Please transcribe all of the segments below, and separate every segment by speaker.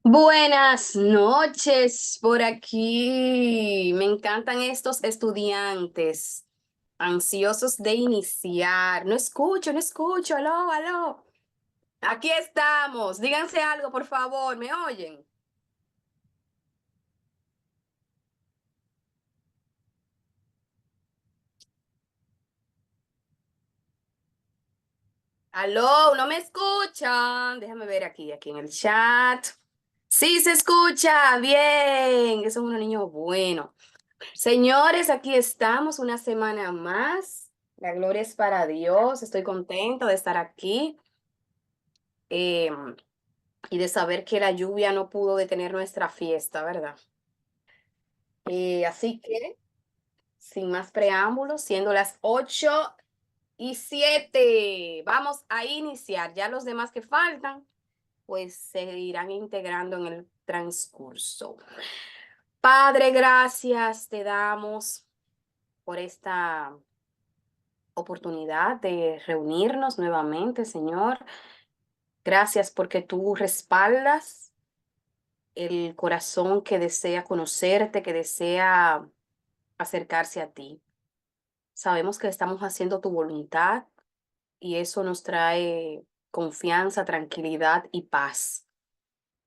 Speaker 1: Buenas noches por aquí. Me encantan estos estudiantes ansiosos de iniciar. No escucho, no escucho. Aló, aló. Aquí estamos. Díganse algo, por favor. ¿Me oyen? Aló, no me escuchan. Déjame ver aquí en el chat. Sí, se escucha. Bien. Eso es un niño bueno. Señores, aquí estamos una semana más. La gloria es para Dios. Estoy contenta de estar aquí eh, y de saber que la lluvia no pudo detener nuestra fiesta, ¿verdad? Así que, sin más preámbulos, siendo las 8:07, vamos a iniciar. Ya los demás que faltan, pues se irán integrando en el transcurso. Padre, gracias te damos por esta oportunidad de reunirnos nuevamente, Señor. Gracias porque tú respaldas el corazón que desea conocerte, que desea acercarse a ti. Sabemos que estamos haciendo tu voluntad y eso nos trae confianza, tranquilidad y paz.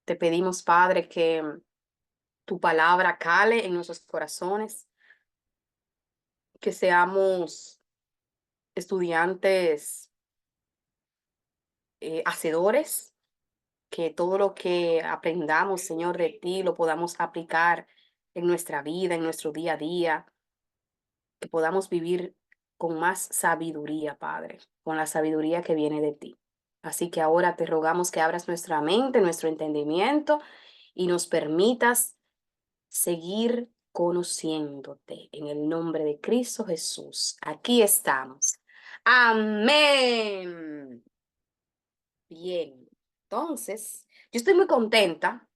Speaker 1: Te pedimos, Padre, que tu palabra cale en nuestros corazones, que seamos estudiantes hacedores, que todo lo que aprendamos, Señor, de ti, lo podamos aplicar en nuestra vida, en nuestro día a día, que podamos vivir con más sabiduría, Padre, con la sabiduría que viene de ti. Así que ahora te rogamos que abras nuestra mente, nuestro entendimiento y nos permitas seguir conociéndote en el nombre de Cristo Jesús. Aquí estamos. Amén. Bien. Entonces, yo estoy muy contenta.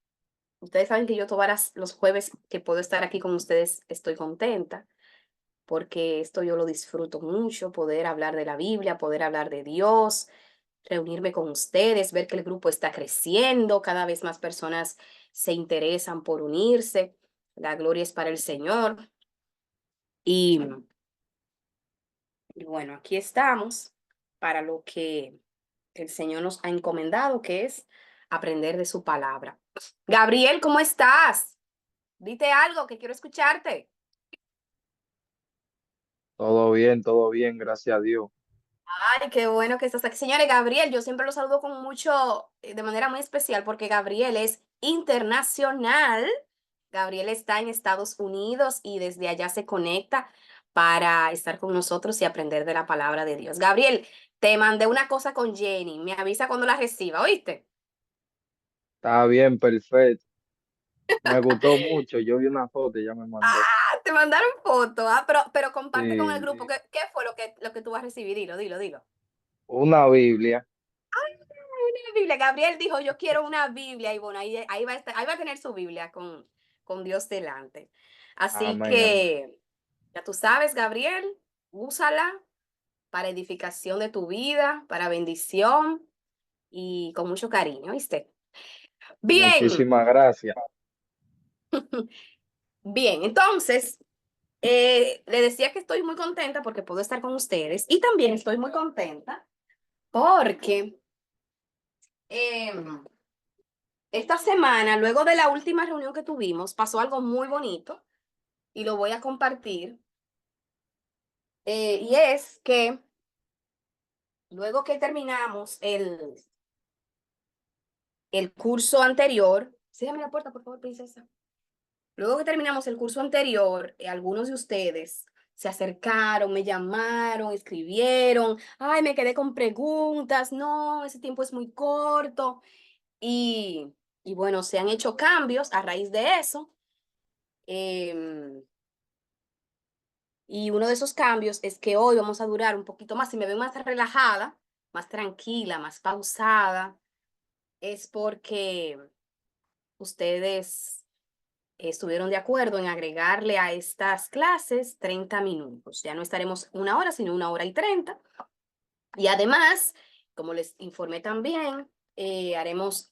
Speaker 1: Ustedes saben que yo todos los jueves que puedo estar aquí con ustedes estoy contenta porque esto yo lo disfruto mucho, poder hablar de la Biblia, poder hablar de Dios, reunirme con ustedes, ver que el grupo está creciendo, cada vez más personas se interesan por unirse. La gloria es para el Señor. Y, y bueno, aquí estamos para lo que el Señor nos ha encomendado, que es aprender de su palabra. Gabriel, ¿cómo estás? Dite algo que quiero escucharte.
Speaker 2: Todo bien, gracias a Dios.
Speaker 1: Ay, qué bueno que estás aquí. Señores, Gabriel, yo siempre lo saludo con mucho, de manera muy especial, porque Gabriel es internacional. Gabriel está en Estados Unidos y desde allá se conecta para estar con nosotros y aprender de la palabra de Dios. Gabriel, te mandé una cosa con Jenny. Me avisa cuando la reciba, ¿oíste?
Speaker 2: Está bien, perfecto. Me gustó mucho. Yo vi una foto y ya me mandó.
Speaker 1: Ah, te mandaron foto, pero comparte con el
Speaker 2: Sí,
Speaker 1: grupo. ¿Qué fue lo que tú vas a recibir? Dilo, dilo, dilo.
Speaker 2: una Biblia.
Speaker 1: Una Biblia. Gabriel dijo, yo quiero una Biblia y bueno, ahí va a ahí va a tener su Biblia con Dios delante. Así
Speaker 2: Amén, amén.
Speaker 1: que, ya tú sabes, Gabriel, úsala para edificación de tu vida, para bendición y con mucho cariño, ¿viste? Bien,
Speaker 2: Muchísimas gracias.
Speaker 1: bien, entonces, le decía que estoy muy contenta porque puedo estar con ustedes y también estoy muy contenta porque... em, esta semana, luego de la última reunión que tuvimos, pasó algo muy bonito y lo voy a compartir. Y es que luego que terminamos el curso anterior, cierrame la puerta, por favor, princesa. Luego que terminamos el curso anterior, algunos de ustedes se acercaron, me llamaron, escribieron, ay, me quedé con preguntas, no, ese tiempo es muy corto. Y, y bueno, se han hecho cambios a raíz de eso. Em, Y uno de esos cambios es que hoy vamos a durar un poquito más. Si me ven más relajada, más tranquila, más pausada, es porque ustedes estuvieron de acuerdo en agregarle a estas clases 30 minutos. Ya no estaremos 1 hora, sino 1 hora y 30. Y además, como les informé también, haremos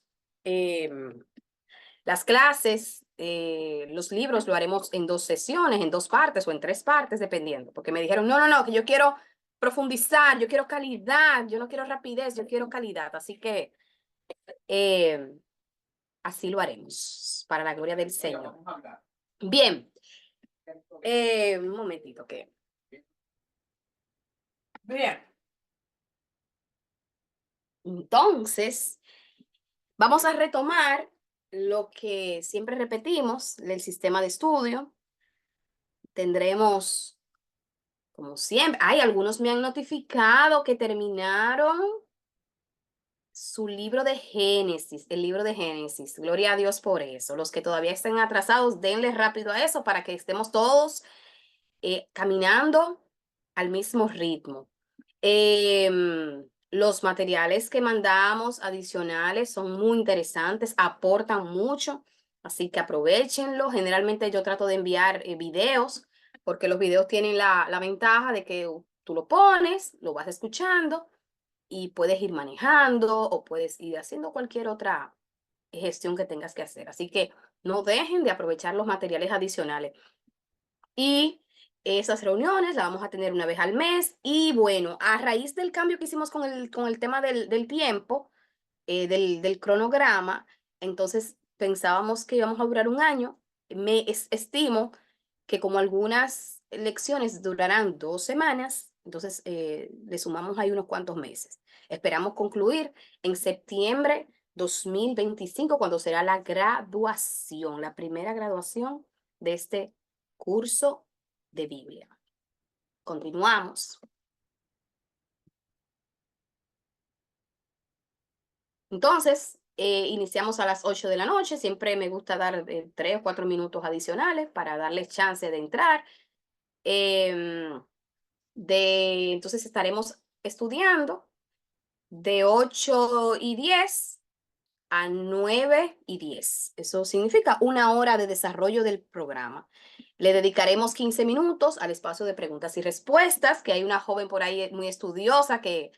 Speaker 1: Las clases, los libros lo haremos en 2 sesiones, en 2 partes o en 3 partes, dependiendo, porque me dijeron, no, no, no, que yo quiero profundizar, yo quiero calidad, yo no quiero rapidez, yo quiero calidad. Así que eh, así lo haremos, para la gloria del Señor. Bien, un momentito que... Bien. Entonces, vamos a retomar lo que siempre repetimos, el sistema de estudio. Tendremos, como siempre, algunos me han notificado que terminaron su libro de Génesis, el libro de Génesis. Gloria a Dios por eso. Los que todavía estén atrasados, denle rápido a eso para que estemos todos caminando al mismo ritmo. Los materiales que mandamos adicionales son muy interesantes, aportan mucho, así que aprovechenlo. Generalmente yo trato de enviar videos, porque los videos tienen la ventaja de que tú lo pones, lo vas escuchando y puedes ir manejando o puedes ir haciendo cualquier otra gestión que tengas que hacer. Así que no dejen de aprovechar los materiales adicionales. Y esas reuniones las vamos a tener una vez al mes. Y bueno, a raíz del cambio que hicimos con el tema del tiempo, del cronograma, entonces pensábamos que íbamos a durar un año. Estimo que como algunas lecciones durarán 2 semanas, entonces le sumamos ahí unos cuantos meses. Esperamos concluir en septiembre 2025, cuando será la graduación, la primera graduación de este curso de Biblia. Continuamos. Entonces, iniciamos a las 8 de la noche. Siempre me gusta dar 3 o 4 minutos adicionales para darles chance de entrar. Entonces estaremos estudiando de 8:10 a 9:10. Eso significa 1 hora de desarrollo del programa. Le dedicaremos 15 minutos al espacio de preguntas y respuestas, que hay una joven por ahí muy estudiosa que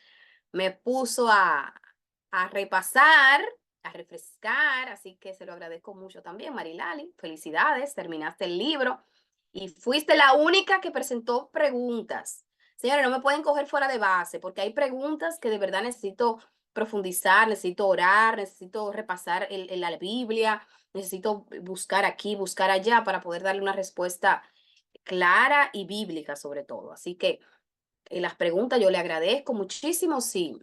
Speaker 1: me puso a repasar, a refrescar, así que se lo agradezco mucho también, Marilali. Felicidades, terminaste el libro y fuiste la única que presentó preguntas. Señores, no me pueden coger fuera de base, porque hay preguntas que de verdad necesito profundizar, necesito orar, necesito repasar la Biblia, necesito buscar aquí, buscar allá para poder darle una respuesta clara y bíblica sobre todo. Así que las preguntas yo le agradezco muchísimo. Si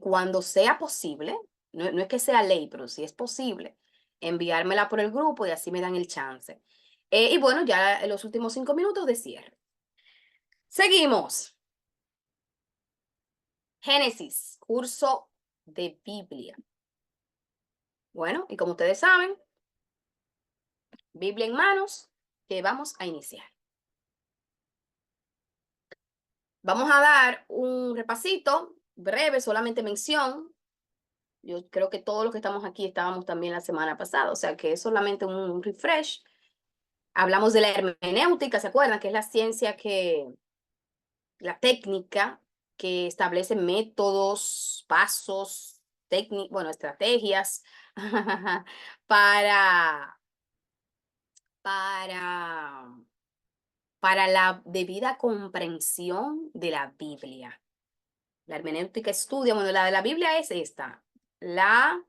Speaker 1: cuando sea posible, no es que sea ley, pero si es posible, enviármela por el grupo y así me dan el chance. Y bueno, ya en los últimos 5 minutos de cierre. Seguimos. Génesis, curso de Biblia. Bueno, y como ustedes saben, Biblia en manos, que vamos a iniciar. Vamos a dar un repasito breve, solamente mención. Yo creo que todos los que estamos aquí estábamos también la semana pasada, o sea que es solamente un refresh. Hablamos de la hermenéutica, ¿se acuerdan? Que es la ciencia la técnica que establece métodos, pasos, bueno, estrategias para, para, para la debida comprensión de la Biblia. La hermenéutica estudia, bueno, la de la Biblia es esta, no,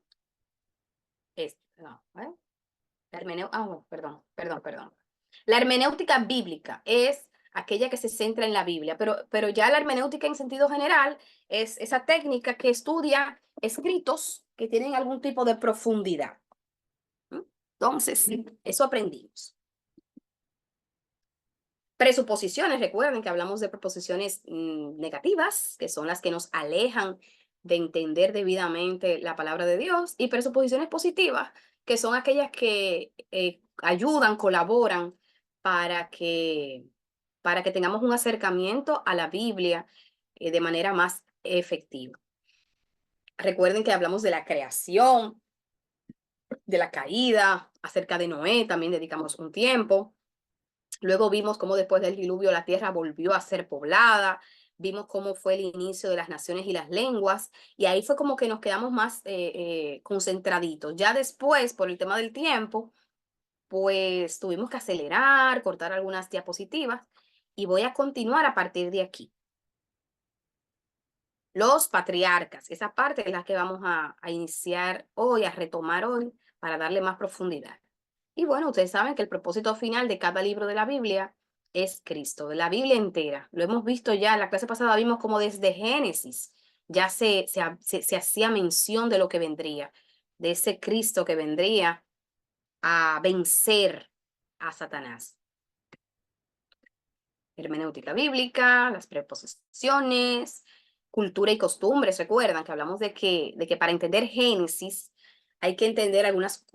Speaker 1: perdón. La hermenéutica bíblica es aquella que se centra en la Biblia, pero ya la hermenéutica en sentido general es esa técnica que estudia escritos que tienen algún tipo de profundidad. Entonces, eso aprendimos. Presuposiciones, recuerden que hablamos de preposiciones negativas, que son las que nos alejan de entender debidamente la palabra de Dios, y presuposiciones positivas, que son aquellas que ayudan, colaboran para que, para que tengamos un acercamiento a la Biblia de manera más efectiva. Recuerden que hablamos de la creación, de la caída, acerca de Noé, también dedicamos un tiempo. Luego vimos cómo después del diluvio la tierra volvió a ser poblada. vimos cómo fue el inicio de las naciones y las lenguas, y ahí fue como que nos quedamos más concentraditos. Ya después, por el tema del tiempo, pues tuvimos que acelerar, cortar algunas diapositivas, y voy a continuar a partir de aquí. Los patriarcas, esa parte es la que vamos a iniciar hoy, a retomar hoy, para darle más profundidad. Y bueno, ustedes saben que el propósito final de cada libro de la Biblia es Cristo, de la Biblia entera. Lo hemos visto ya, en la clase pasada vimos como desde Génesis ya se hacía mención de lo que vendría, de ese Cristo que vendría a vencer a Satanás. Hermenéutica bíblica, las preposiciones, cultura y costumbres. Recuerdan que hablamos de que para entender Génesis hay que entender algunas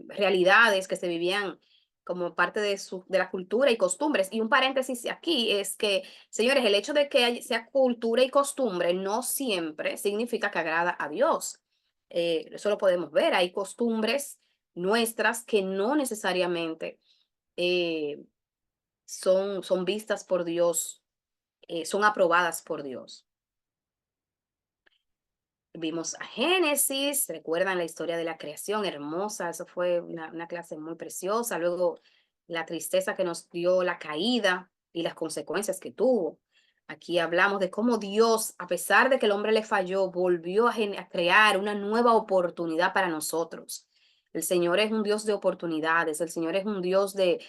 Speaker 1: realidades que se vivían como parte de la cultura y costumbres. Y un paréntesis aquí es que, señores, el hecho de que sea cultura y costumbre no siempre significa que agrada a Dios. Eso lo podemos ver. Hay costumbres nuestras que no necesariamente eh, son vistas por Dios, son aprobadas por Dios. Vimos a Génesis, recuerdan la historia de la creación, hermosa, eso fue una clase muy preciosa. Luego la tristeza que nos dio la caída y las consecuencias que tuvo. Aquí hablamos de cómo Dios, a pesar de que el hombre le falló, volvió a crear una nueva oportunidad para nosotros. El Señor es un Dios de oportunidades, el Señor es un Dios de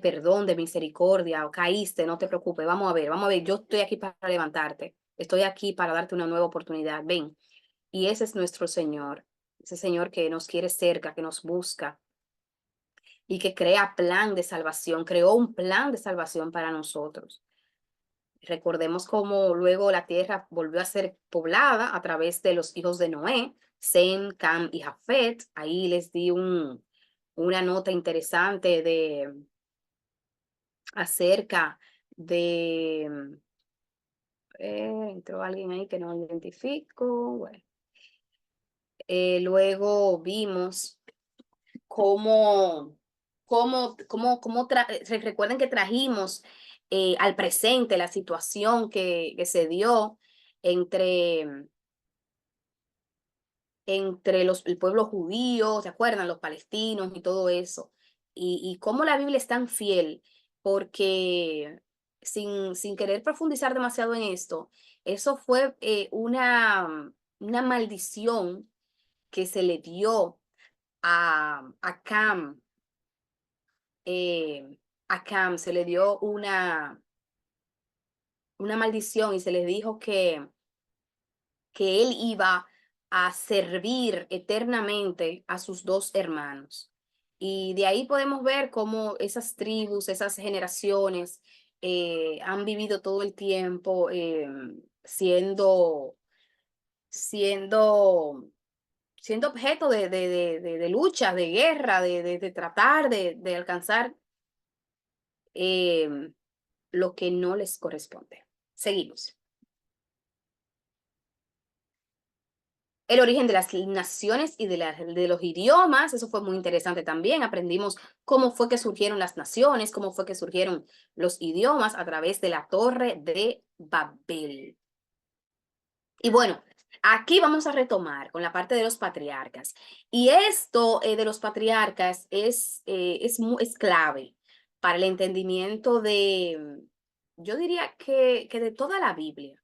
Speaker 1: perdón, de misericordia. O caíste, no te preocupes, vamos a ver, yo estoy aquí para levantarte, estoy aquí para darte una nueva oportunidad, ven. Y ese es nuestro Señor, ese Señor que nos quiere cerca, que nos busca y que crea plan de salvación, creó un plan de salvación para nosotros. Recordemos cómo luego la tierra volvió a ser poblada a través de los hijos de Noé, Sem, Cam y Jafet. Ahí les di una nota interesante acerca de, entró alguien ahí que no identifico. Bueno, luego vimos cómo, recuerden que trajimos al presente la situación que se dio entre, el pueblo judío, ¿se acuerdan? Los palestinos y todo eso. Y cómo la Biblia es tan fiel, porque sin querer profundizar demasiado en esto, eso fue una maldición que se le dio a Cam, a Cam se le dio una maldición y se le dijo que él iba a servir eternamente a sus dos hermanos. Y de ahí podemos ver cómo esas tribus, esas generaciones han vivido todo el tiempo siendo, siendo objeto de luchas, de guerra, de tratar de alcanzar eh, lo que no les corresponde. Seguimos. El origen de las naciones y de los idiomas, eso fue muy interesante también. Aprendimos cómo fue que surgieron las naciones, cómo fue que surgieron los idiomas a través de la Torre de Babel. Y bueno, aquí vamos a retomar con la parte de los patriarcas. Y esto de los patriarcas es clave para el entendimiento yo diría que de toda la Biblia.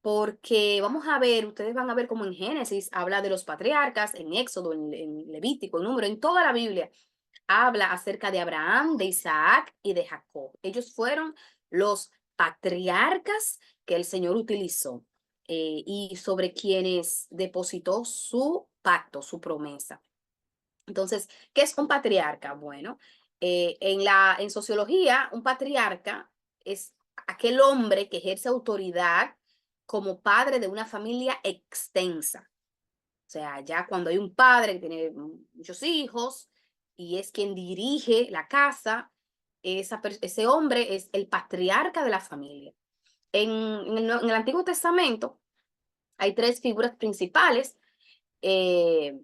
Speaker 1: Porque vamos a ver, ustedes van a ver cómo en Génesis habla de los patriarcas, en Éxodo, en Levítico, en Número, en toda la Biblia habla acerca de Abraham, de Isaac y de Jacob. Ellos fueron los patriarcas que el Señor utilizó y sobre quienes depositó su pacto, su promesa. Entonces, ¿qué es un patriarca? Bueno, en sociología, un patriarca es aquel hombre que ejerce autoridad como padre de una familia extensa. O sea, ya cuando hay un padre que tiene muchos hijos y es quien dirige la casa, ese hombre es el patriarca de la familia. En el Antiguo Testamento hay tres figuras principales eh,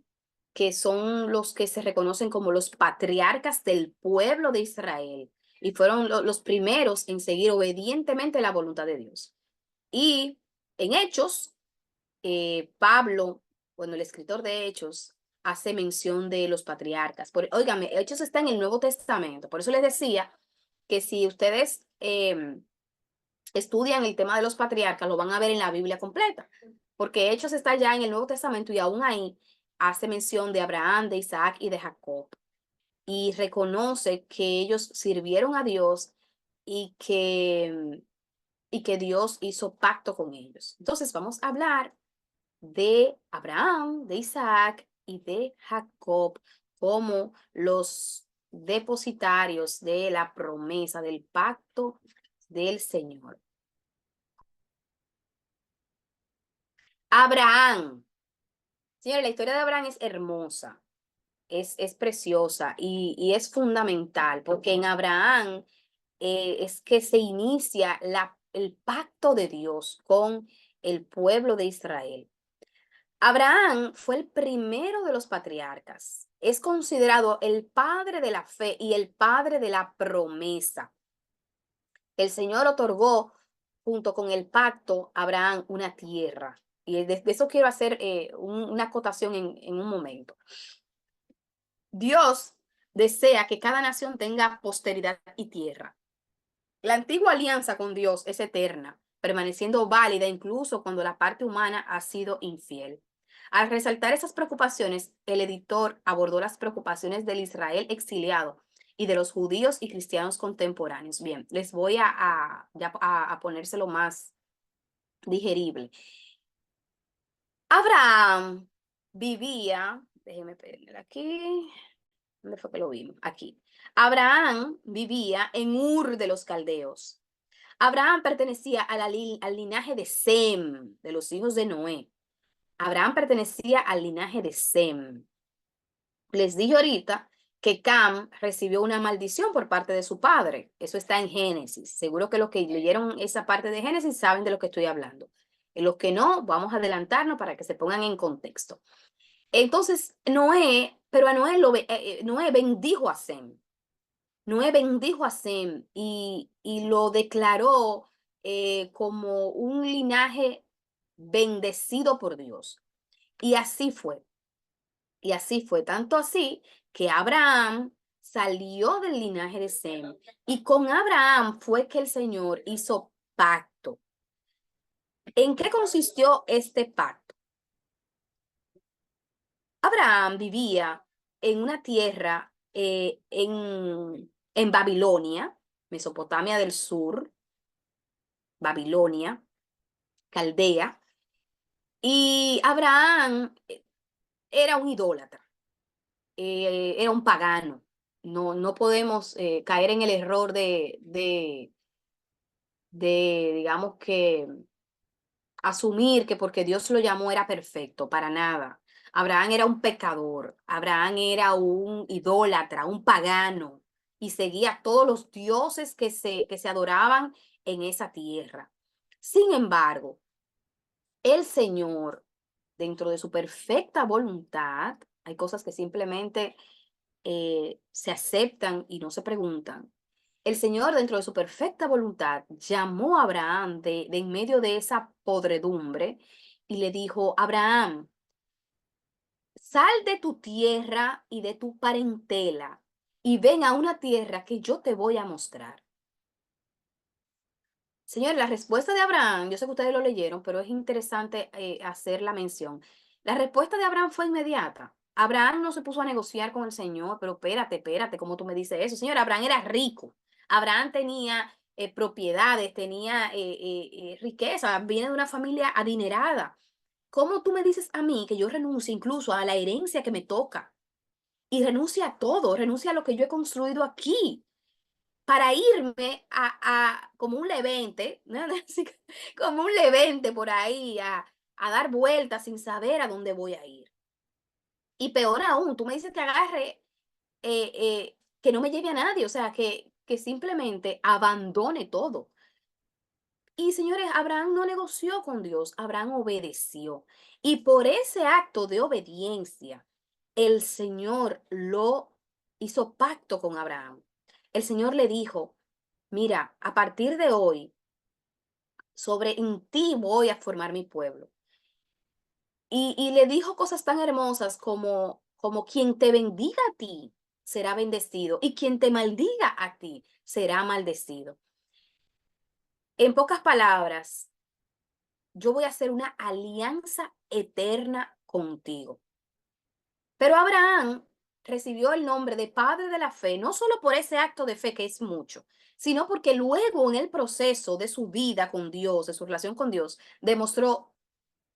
Speaker 1: que son los que se reconocen como los patriarcas del pueblo de Israel. y fueron los primeros en seguir obedientemente la voluntad de Dios. Y en Hechos, Pablo, bueno, el escritor de Hechos, hace mención de los patriarcas. Óigame, Hechos está en el Nuevo Testamento, por eso les decía que si ustedes estudian el tema de los patriarcas, lo van a ver en la Biblia completa, porque Hechos está ya en el Nuevo Testamento y aún ahí hace mención de Abraham, de Isaac y de Jacob, y reconoce que ellos sirvieron a Dios y que Dios hizo pacto con ellos. Entonces vamos a hablar de Abraham, de Isaac y de Jacob como los depositarios de la promesa del pacto del Señor. Abraham. Señores, la historia de Abraham es hermosa, es preciosa y es fundamental, porque en Abraham es que se inicia el pacto de Dios con el pueblo de Israel. Abraham fue el primero de los patriarcas. Es considerado el padre de la fe y el padre de la promesa. El Señor otorgó, junto con el pacto, a Abraham una tierra. Y de eso quiero hacer una acotación en un momento. Dios desea que cada nación tenga posteridad y tierra. La antigua alianza con Dios es eterna, permaneciendo válida incluso cuando la parte humana ha sido infiel. Al resaltar esas preocupaciones, el editor abordó las preocupaciones del Israel exiliado y de los judíos y cristianos contemporáneos. Bien, les voy a ponérselo más digerible. Abraham vivía, déjenme poner aquí, ¿dónde fue que lo vimos? Aquí. Abraham vivía en Ur de los Caldeos. Abraham pertenecía al linaje de Sem, de los hijos de Noé. Abraham pertenecía al linaje de Sem. Les dije ahorita que Cam recibió una maldición por parte de su padre. Eso está en Génesis. Seguro que los que leyeron esa parte de Génesis saben de lo que estoy hablando. Y los que no, vamos a adelantarnos para que se pongan en contexto. Entonces, Noé, pero a Noé, Noé bendijo a Sem. Noé bendijo a Sem y lo declaró como un linaje bendecido por Dios. Y así fue. Y así fue, tanto así que Abraham salió del linaje de Sem. Y con Abraham fue que el Señor hizo pacto. ¿En qué consistió este pacto? Abraham vivía en una tierra en Babilonia, Mesopotamia del Sur, Babilonia, Caldea, y Abraham era un idólatra, era un pagano. No podemos caer en el error digamos que, asumir que porque Dios lo llamó era perfecto, para nada. Abraham era un pecador, Abraham era un idólatra, un pagano, y seguía todos los dioses que se adoraban en esa tierra. Sin embargo, el Señor, dentro de su perfecta voluntad, hay cosas que simplemente se aceptan y no se preguntan. El Señor, dentro de su perfecta voluntad, llamó a Abraham de en medio de esa podredumbre y le dijo: Abraham, sal de tu tierra y de tu parentela y ven a una tierra que yo te voy a mostrar. Señor, la respuesta de Abraham, yo sé que ustedes lo leyeron, pero es interesante hacer la mención. La respuesta de Abraham fue inmediata. Abraham no se puso a negociar con el Señor, pero espérate, ¿cómo tú me dices eso? Señor, Abraham era rico. Abraham tenía propiedades, tenía riqueza, viene de una familia adinerada. ¿Cómo tú me dices a mí que yo renuncie incluso a la herencia que me toca? Y renuncie a todo, renuncie a lo que yo he construido aquí para irme como un levente, ¿no? Como un levente por ahí, a dar vueltas sin saber a dónde voy a ir. Y peor aún, tú me dices que agarre, que no me lleve a nadie, o sea, que simplemente abandone todo. Y señores, Abraham no negoció con Dios, Abraham obedeció. Y por ese acto de obediencia, el Señor lo hizo pacto con Abraham. El Señor le dijo: mira, a partir de hoy, sobre en ti voy a formar mi pueblo. Y le dijo cosas tan hermosas como quien te bendiga a ti será bendecido y quien te maldiga a ti será maldecido. En pocas palabras, yo voy a hacer una alianza eterna contigo. Pero Abraham recibió el nombre de padre de la fe, no solo por ese acto de fe que es mucho, sino porque luego en el proceso de su vida con Dios, de su relación con Dios, demostró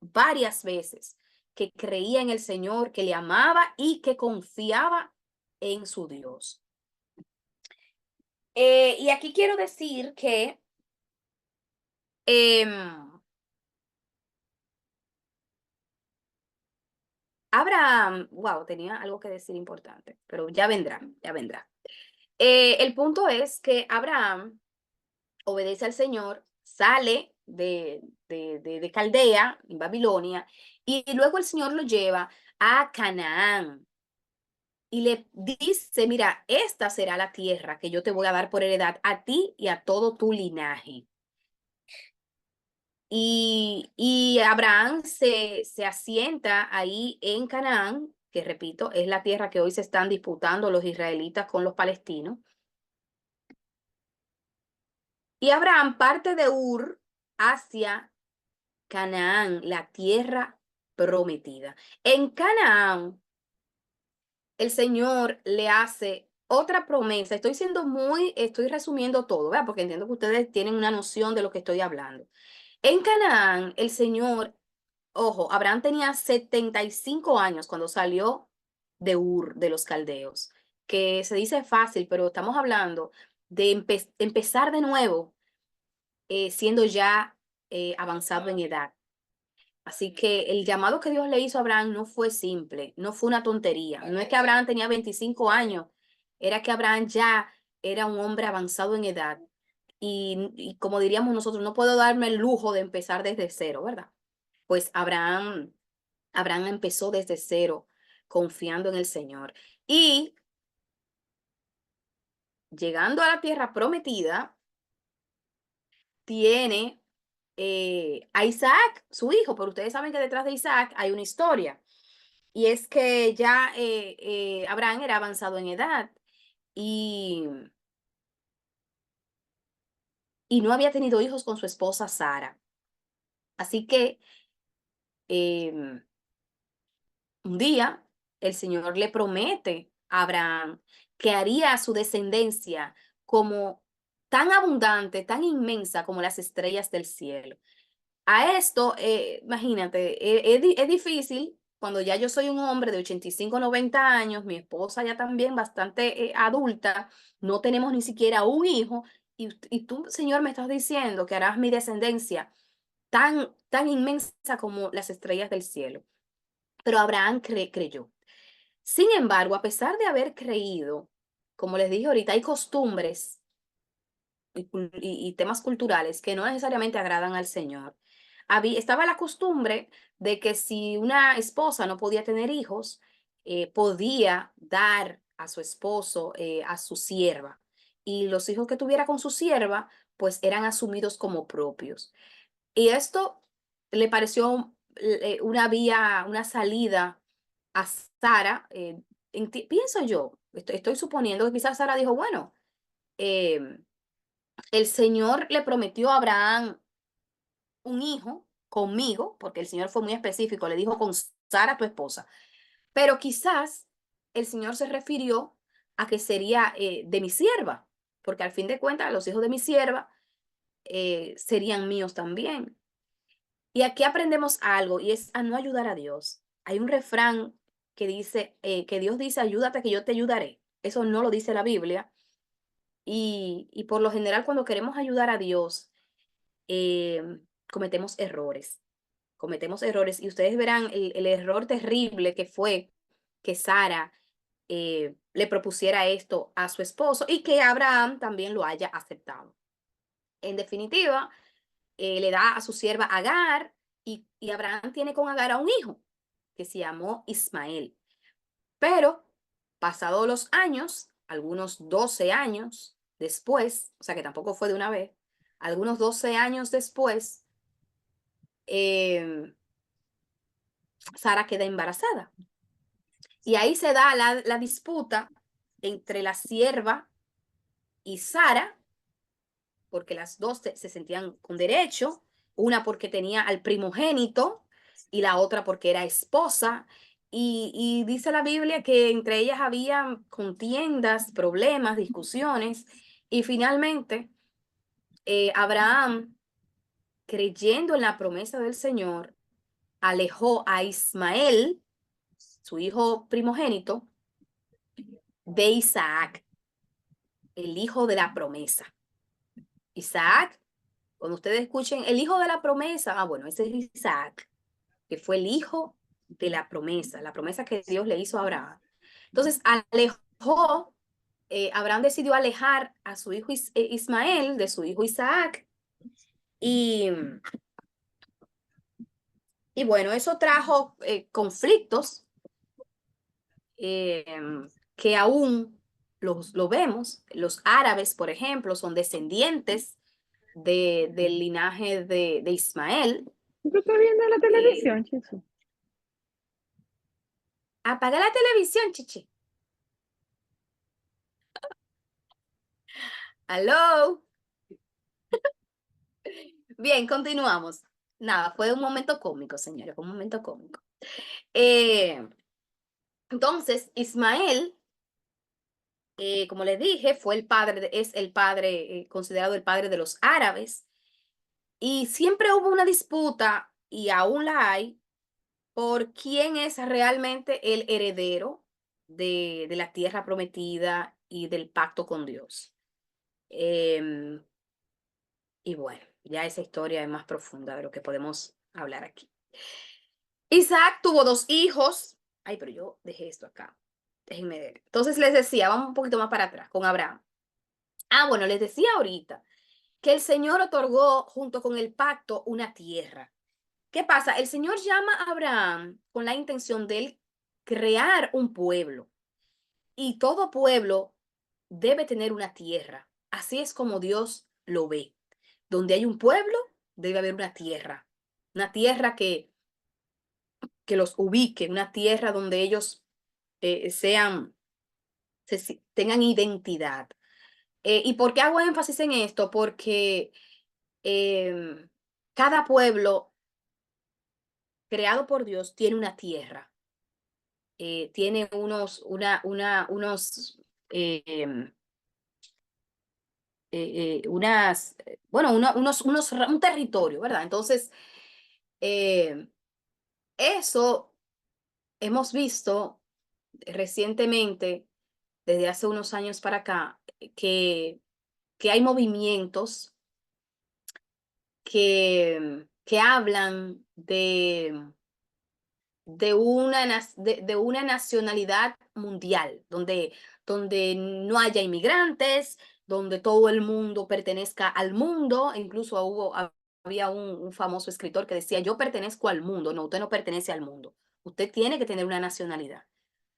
Speaker 1: varias veces que creía en el Señor, que le amaba y que confiaba en su Dios. Y aquí quiero decir que em, Abraham, wow, tenía algo que decir importante, pero ya vendrá, ya vendrá. El punto es que Abraham obedece al Señor, sale de Caldea, en Babilonia, y luego el Señor lo lleva a Canaán. Y le dice, mira, esta será la tierra que yo te voy a dar por heredad a ti y a todo tu linaje. Y Abraham se asienta ahí en Canaán, que repito, es la tierra que hoy se están disputando los israelitas con los palestinos. Y Abraham parte de Ur hacia Canaán, la tierra prometida. En Canaán, el Señor le hace otra promesa. Estoy resumiendo todo, ¿verdad? Porque entiendo que ustedes tienen una noción de lo que estoy hablando. En Canaán, el Señor, ojo, Abraham tenía 75 años cuando salió de Ur, de los caldeos, que se dice fácil, pero estamos hablando de empezar de nuevo, siendo ya avanzado en edad. Así que el llamado que Dios le hizo a Abraham no fue simple, no fue una tontería. No es que Abraham tenía 25 años, era que Abraham ya era un hombre avanzado en edad. Y como diríamos nosotros, no puedo darme el lujo de empezar desde cero, ¿verdad? Pues Abraham empezó desde cero, confiando en el Señor. Y llegando a la tierra prometida, tiene a Isaac, su hijo, pero ustedes saben que detrás de Isaac hay una historia. Y es que ya Abraham era avanzado en edad y, y no había tenido hijos con su esposa Sara. Así que em, un día el Señor le promete a Abraham que haría a su descendencia como tan abundante, tan inmensa como las estrellas del cielo. A esto, imagínate, es difícil cuando ya yo soy un hombre de 85, 90 años, mi esposa ya también bastante adulta, no tenemos ni siquiera un hijo, y tú, Señor, me estás diciendo que harás mi descendencia tan inmensa como las estrellas del cielo. Pero Abraham creyó. Sin embargo, a pesar de haber creído, como les dije ahorita, hay costumbres y temas culturales que no necesariamente agradan al Señor. Estaba la costumbre de que si una esposa no podía tener hijos, podía dar a su esposo, a su sierva. Y los hijos que tuviera con su sierva, pues eran asumidos como propios. Y esto le pareció una vía, una salida a Sara. Pienso yo, estoy suponiendo que quizás Sara dijo, bueno, em, el Señor le prometió a Abraham un hijo conmigo, porque el Señor fue muy específico, le dijo con Sara, tu esposa, pero quizás el Señor se refirió a que sería de mi sierva, porque al fin de cuentas los hijos de mi sierva serían míos también. Y aquí aprendemos algo y es a no ayudar a Dios. Hay un refrán que dice, que Dios dice, ayúdate que yo te ayudaré. Eso no lo dice la Biblia. Y por lo general cuando queremos ayudar a Dios, cometemos errores. Cometemos errores y ustedes verán el error terrible que fue que Sara le propusiera esto a su esposo y que Abraham también lo haya aceptado. En definitiva, le da a su sierva Agar y Abraham tiene con Agar a un hijo que se llamó Ismael. Pero pasados los años, algunos 12 años después, o sea que tampoco fue de una vez, algunos 12 años después, em, Sara queda embarazada. Y ahí se da la disputa entre la sierva y Sara, porque las dos se sentían con derecho, una porque tenía al primogénito y la otra porque era esposa. Y dice la Biblia que entre ellas había contiendas, problemas, discusiones, y finalmente Abraham, creyendo en la promesa del Señor, alejó a Ismael, su hijo primogénito, de Isaac, el hijo de la promesa. Isaac, cuando ustedes escuchen el hijo de la promesa, bueno, ese es Isaac, que fue el hijo de la promesa que Dios le hizo a Abraham. Entonces, Abraham decidió alejar a su hijo Ismael de su hijo Isaac, y, y bueno, eso trajo conflictos eh, que aún lo vemos. Los árabes, por ejemplo, son descendientes del linaje de Ismael.
Speaker 3: ¿Tú estás viendo la
Speaker 1: Eh,
Speaker 3: televisión, Chichi?
Speaker 1: Apaga la televisión, Chichi. ¿Aló? Bien, continuamos. Nada, fue un momento cómico, señores, fue un momento cómico. Eh, entonces, Ismael, como les dije, fue el padre, es el padre, considerado el padre de los árabes. Y siempre hubo una disputa, y aún la hay, por quién es realmente el heredero de la tierra prometida y del pacto con Dios. Em, y bueno, ya esa historia es más profunda de lo que podemos hablar aquí. Isaac tuvo dos hijos. Ay, pero yo dejé esto acá. Déjenme ver. Entonces les decía, vamos un poquito más para atrás con Abraham. Bueno, les decía ahorita que el Señor otorgó junto con el pacto una tierra. ¿Qué pasa? El Señor llama a Abraham con la intención de él crear un pueblo. Y todo pueblo debe tener una tierra. Así es como Dios lo ve. Donde hay un pueblo, debe haber una tierra. Una tierra que los ubique, una tierra donde ellos sean, tengan identidad. ¿Y por qué hago énfasis en esto? Porque cada pueblo creado por Dios tiene una tierra, tiene un territorio, ¿verdad? Entonces, eh, eso hemos visto recientemente, desde hace unos años para acá, que hay movimientos que hablan de una nacionalidad mundial, donde no haya inmigrantes, donde todo el mundo pertenezca al mundo. Incluso había un famoso escritor que decía: yo pertenezco al mundo. No, usted no pertenece al mundo. Usted tiene que tener una nacionalidad.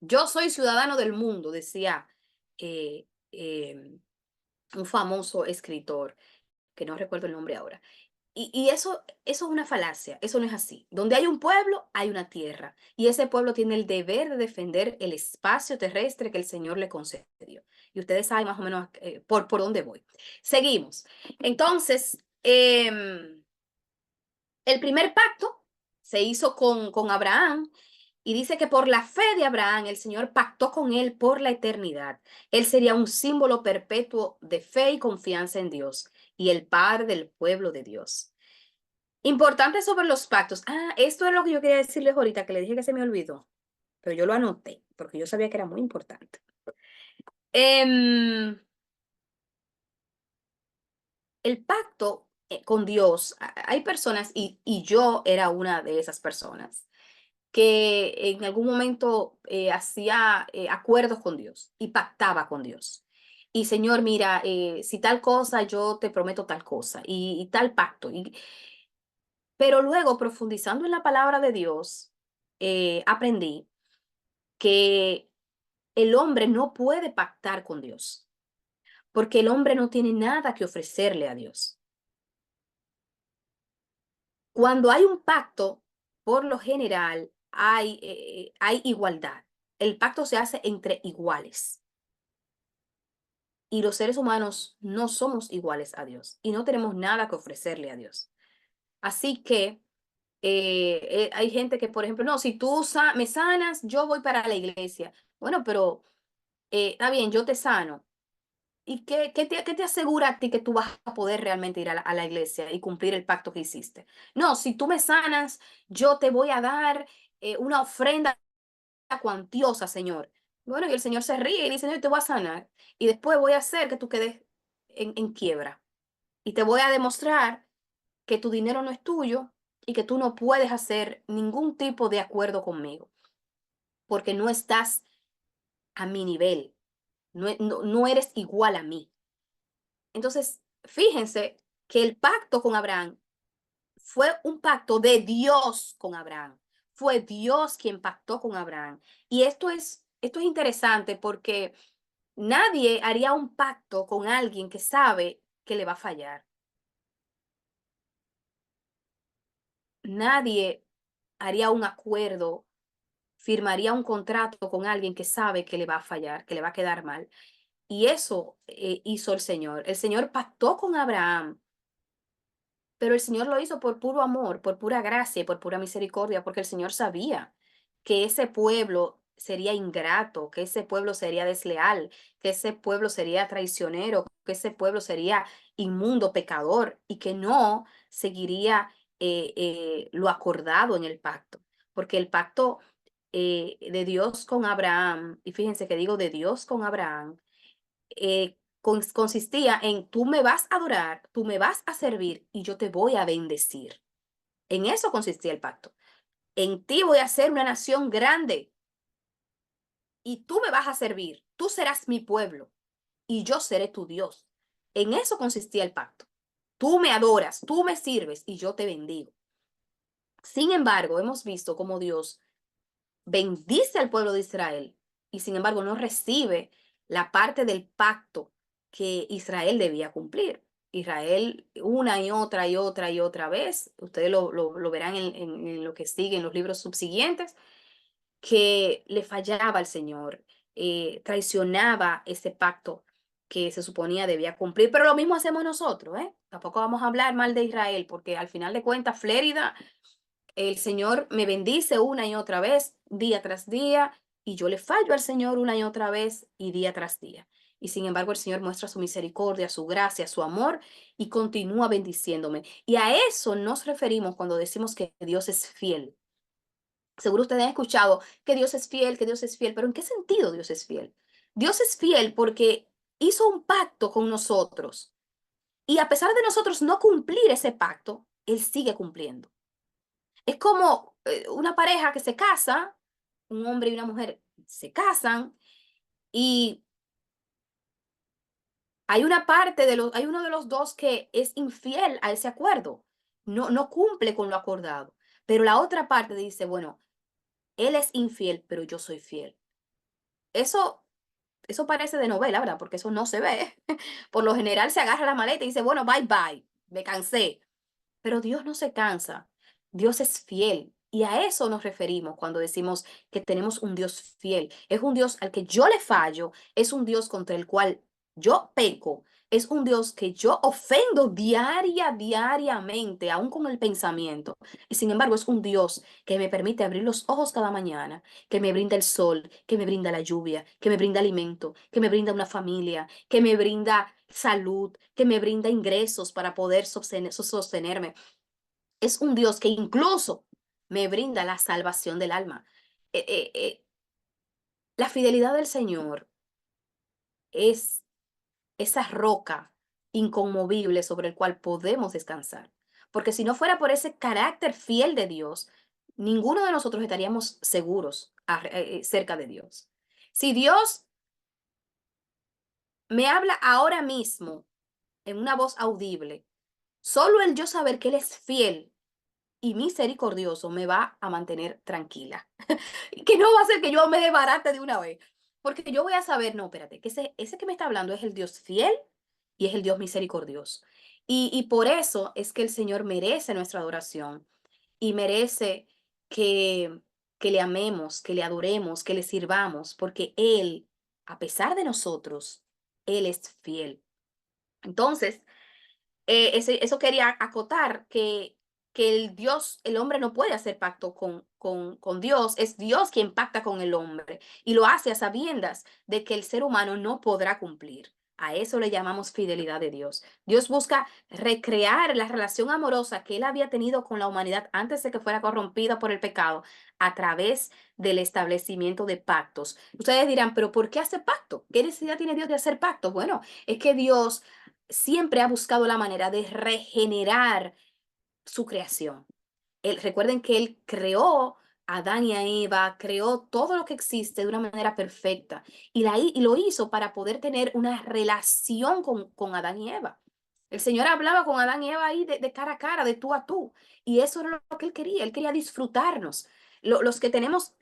Speaker 1: Yo soy ciudadano del mundo, decía eh, un famoso escritor, que no recuerdo el nombre ahora. Y eso es una falacia, eso no es así. Donde hay un pueblo, hay una tierra. Y ese pueblo tiene el deber de defender el espacio terrestre que el Señor le concedió. Y ustedes saben más o menos por dónde voy. Seguimos. Entonces, el primer pacto se hizo con Abraham, y dice que por la fe de Abraham el Señor pactó con él por la eternidad. Él sería un símbolo perpetuo de fe y confianza en Dios y el padre del pueblo de Dios. Importante sobre los pactos. Esto es lo que yo quería decirles ahorita, que le dije que se me olvidó, pero yo lo anoté porque yo sabía que era muy importante. El pacto con Dios, hay personas, y yo era una de esas personas, que en algún momento hacía acuerdos con Dios y pactaba con Dios. Y Señor, mira, si tal cosa, yo te prometo tal cosa y tal pacto. Pero luego, profundizando en la palabra de Dios, aprendí que el hombre no puede pactar con Dios, porque el hombre no tiene nada que ofrecerle a Dios. Cuando hay un pacto, por lo general hay igualdad. El pacto se hace entre iguales. Y los seres humanos no somos iguales a Dios y no tenemos nada que ofrecerle a Dios. Así que hay gente que, por ejemplo, no, si tú me sanas, yo voy para la iglesia. Bueno, pero está bien, yo te sano. ¿Y qué te asegura a ti que tú vas a poder realmente ir a la iglesia y cumplir el pacto que hiciste? No, si tú me sanas, yo te voy a dar una ofrenda cuantiosa, Señor. Bueno, y el Señor se ríe y dice, no, yo te voy a sanar. Y después voy a hacer que tú quedes en quiebra. Y te voy a demostrar que tu dinero no es tuyo y que tú no puedes hacer ningún tipo de acuerdo conmigo, porque no estás a mi nivel, no eres igual a mí. Entonces, fíjense que el pacto con Abraham fue un pacto de Dios con Abraham. Fue Dios quien pactó con Abraham. Y esto es interesante porque nadie haría un pacto con alguien que sabe que le va a fallar. Nadie haría un acuerdo, firmaría un contrato con alguien que sabe que le va a fallar, que le va a quedar mal. Y eso hizo el Señor. El Señor pactó con Abraham, pero el Señor lo hizo por puro amor, por pura gracia y por pura misericordia, porque el Señor sabía que ese pueblo sería ingrato, que ese pueblo sería desleal, que ese pueblo sería traicionero, que ese pueblo sería inmundo, pecador y que no seguiría lo acordado en el pacto. Porque el pacto de Dios con Abraham, y fíjense que digo de Dios con Abraham, consistía en tú me vas a adorar, tú me vas a servir y yo te voy a bendecir. En eso consistía el pacto. En ti voy a ser una nación grande y tú me vas a servir. Tú serás mi pueblo y yo seré tu Dios. En eso consistía el pacto. Tú me adoras, tú me sirves y yo te bendigo. Sin embargo, hemos visto cómo Dios bendice al pueblo de Israel y sin embargo no recibe la parte del pacto que Israel debía cumplir. Israel una y otra y otra y otra vez, ustedes lo verán en lo que sigue en los libros subsiguientes, que le fallaba al Señor, traicionaba ese pacto que se suponía debía cumplir, pero lo mismo hacemos nosotros, ¿eh? Tampoco vamos a hablar mal de Israel, porque al final de cuentas, Flérida, el Señor me bendice una y otra vez, día tras día, y yo le fallo al Señor una y otra vez y día tras día. Y sin embargo, el Señor muestra su misericordia, su gracia, su amor y continúa bendiciéndome. Y a eso nos referimos cuando decimos que Dios es fiel. Seguro ustedes han escuchado que Dios es fiel, pero ¿en qué sentido Dios es fiel? Dios es fiel porque hizo un pacto con nosotros y a pesar de nosotros no cumplir ese pacto, Él sigue cumpliendo. Es como una pareja que se casa, un hombre y una mujer se casan y hay uno de los dos que es infiel a ese acuerdo, no cumple con lo acordado, pero la otra parte dice, bueno, él es infiel, pero yo soy fiel. Eso, eso parece de novela, ¿verdad? Porque eso no se ve. Por lo general se agarra la maleta y dice, bueno, bye bye, me cansé. Pero Dios no se cansa, Dios es fiel. Y a eso nos referimos cuando decimos que tenemos un Dios fiel. Es un Dios al que yo le fallo, es un Dios contra el cual yo peco, es un Dios que yo ofendo diariamente, aún con el pensamiento. Y sin embargo es un Dios que me permite abrir los ojos cada mañana, que me brinda el sol, que me brinda la lluvia, que me brinda alimento, que me brinda una familia, que me brinda salud, que me brinda ingresos para poder sostenerme. Es un Dios que incluso me brinda la salvación del alma. Eh, eh, eh, la fidelidad del Señor es esa roca inconmovible sobre el cual podemos descansar. Porque si no fuera por ese carácter fiel de Dios, ninguno de nosotros estaríamos seguros cerca de Dios. Si Dios me habla ahora mismo en una voz audible, solo el yo saber que Él es fiel y misericordioso me va a mantener tranquila. Que no va a ser que yo me desbarate de una vez. porque yo voy a saber, no, espérate, que ese que me está hablando es el Dios fiel y es el Dios misericordioso. Y por eso es que el Señor merece nuestra adoración y merece que, que le amemos, que le adoremos, que le sirvamos, porque Él, a pesar de nosotros, Él es fiel. Entonces, eso quería acotar que el hombre no puede hacer pacto con Dios, es Dios quien pacta con el hombre y lo hace a sabiendas de que el ser humano no podrá cumplir. A eso le llamamos fidelidad de Dios. Dios busca recrear la relación amorosa que él había tenido con la humanidad antes de que fuera corrompida por el pecado a través del establecimiento de pactos. Ustedes dirán, pero ¿por qué hace pacto? ¿Qué necesidad tiene Dios de hacer pacto? Bueno, es que Dios siempre ha buscado la manera de regenerar su creación. Recuerden que Él creó a Adán y a Eva, creó todo lo que existe de una manera perfecta y lo hizo para poder tener una relación con Adán y Eva. El Señor hablaba con Adán y Eva ahí de cara a cara, de tú a tú, y eso era lo que Él quería disfrutarnos. Los que tenemos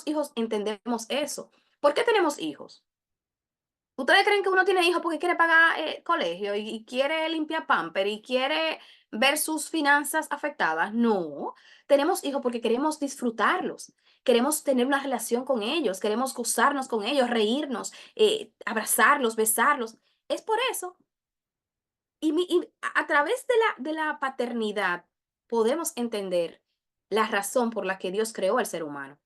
Speaker 1: hijos entendemos eso. ¿Por qué tenemos hijos? ¿Ustedes creen que uno tiene hijos porque quiere pagar colegio y quiere limpiar pamper y quiere ver sus finanzas afectadas? No, tenemos hijos porque queremos disfrutarlos, queremos tener una relación con ellos, queremos gozarnos con ellos, reírnos, abrazarlos, besarlos. Es por eso. Y a través de la paternidad podemos entender la razón por la que Dios creó al ser humano.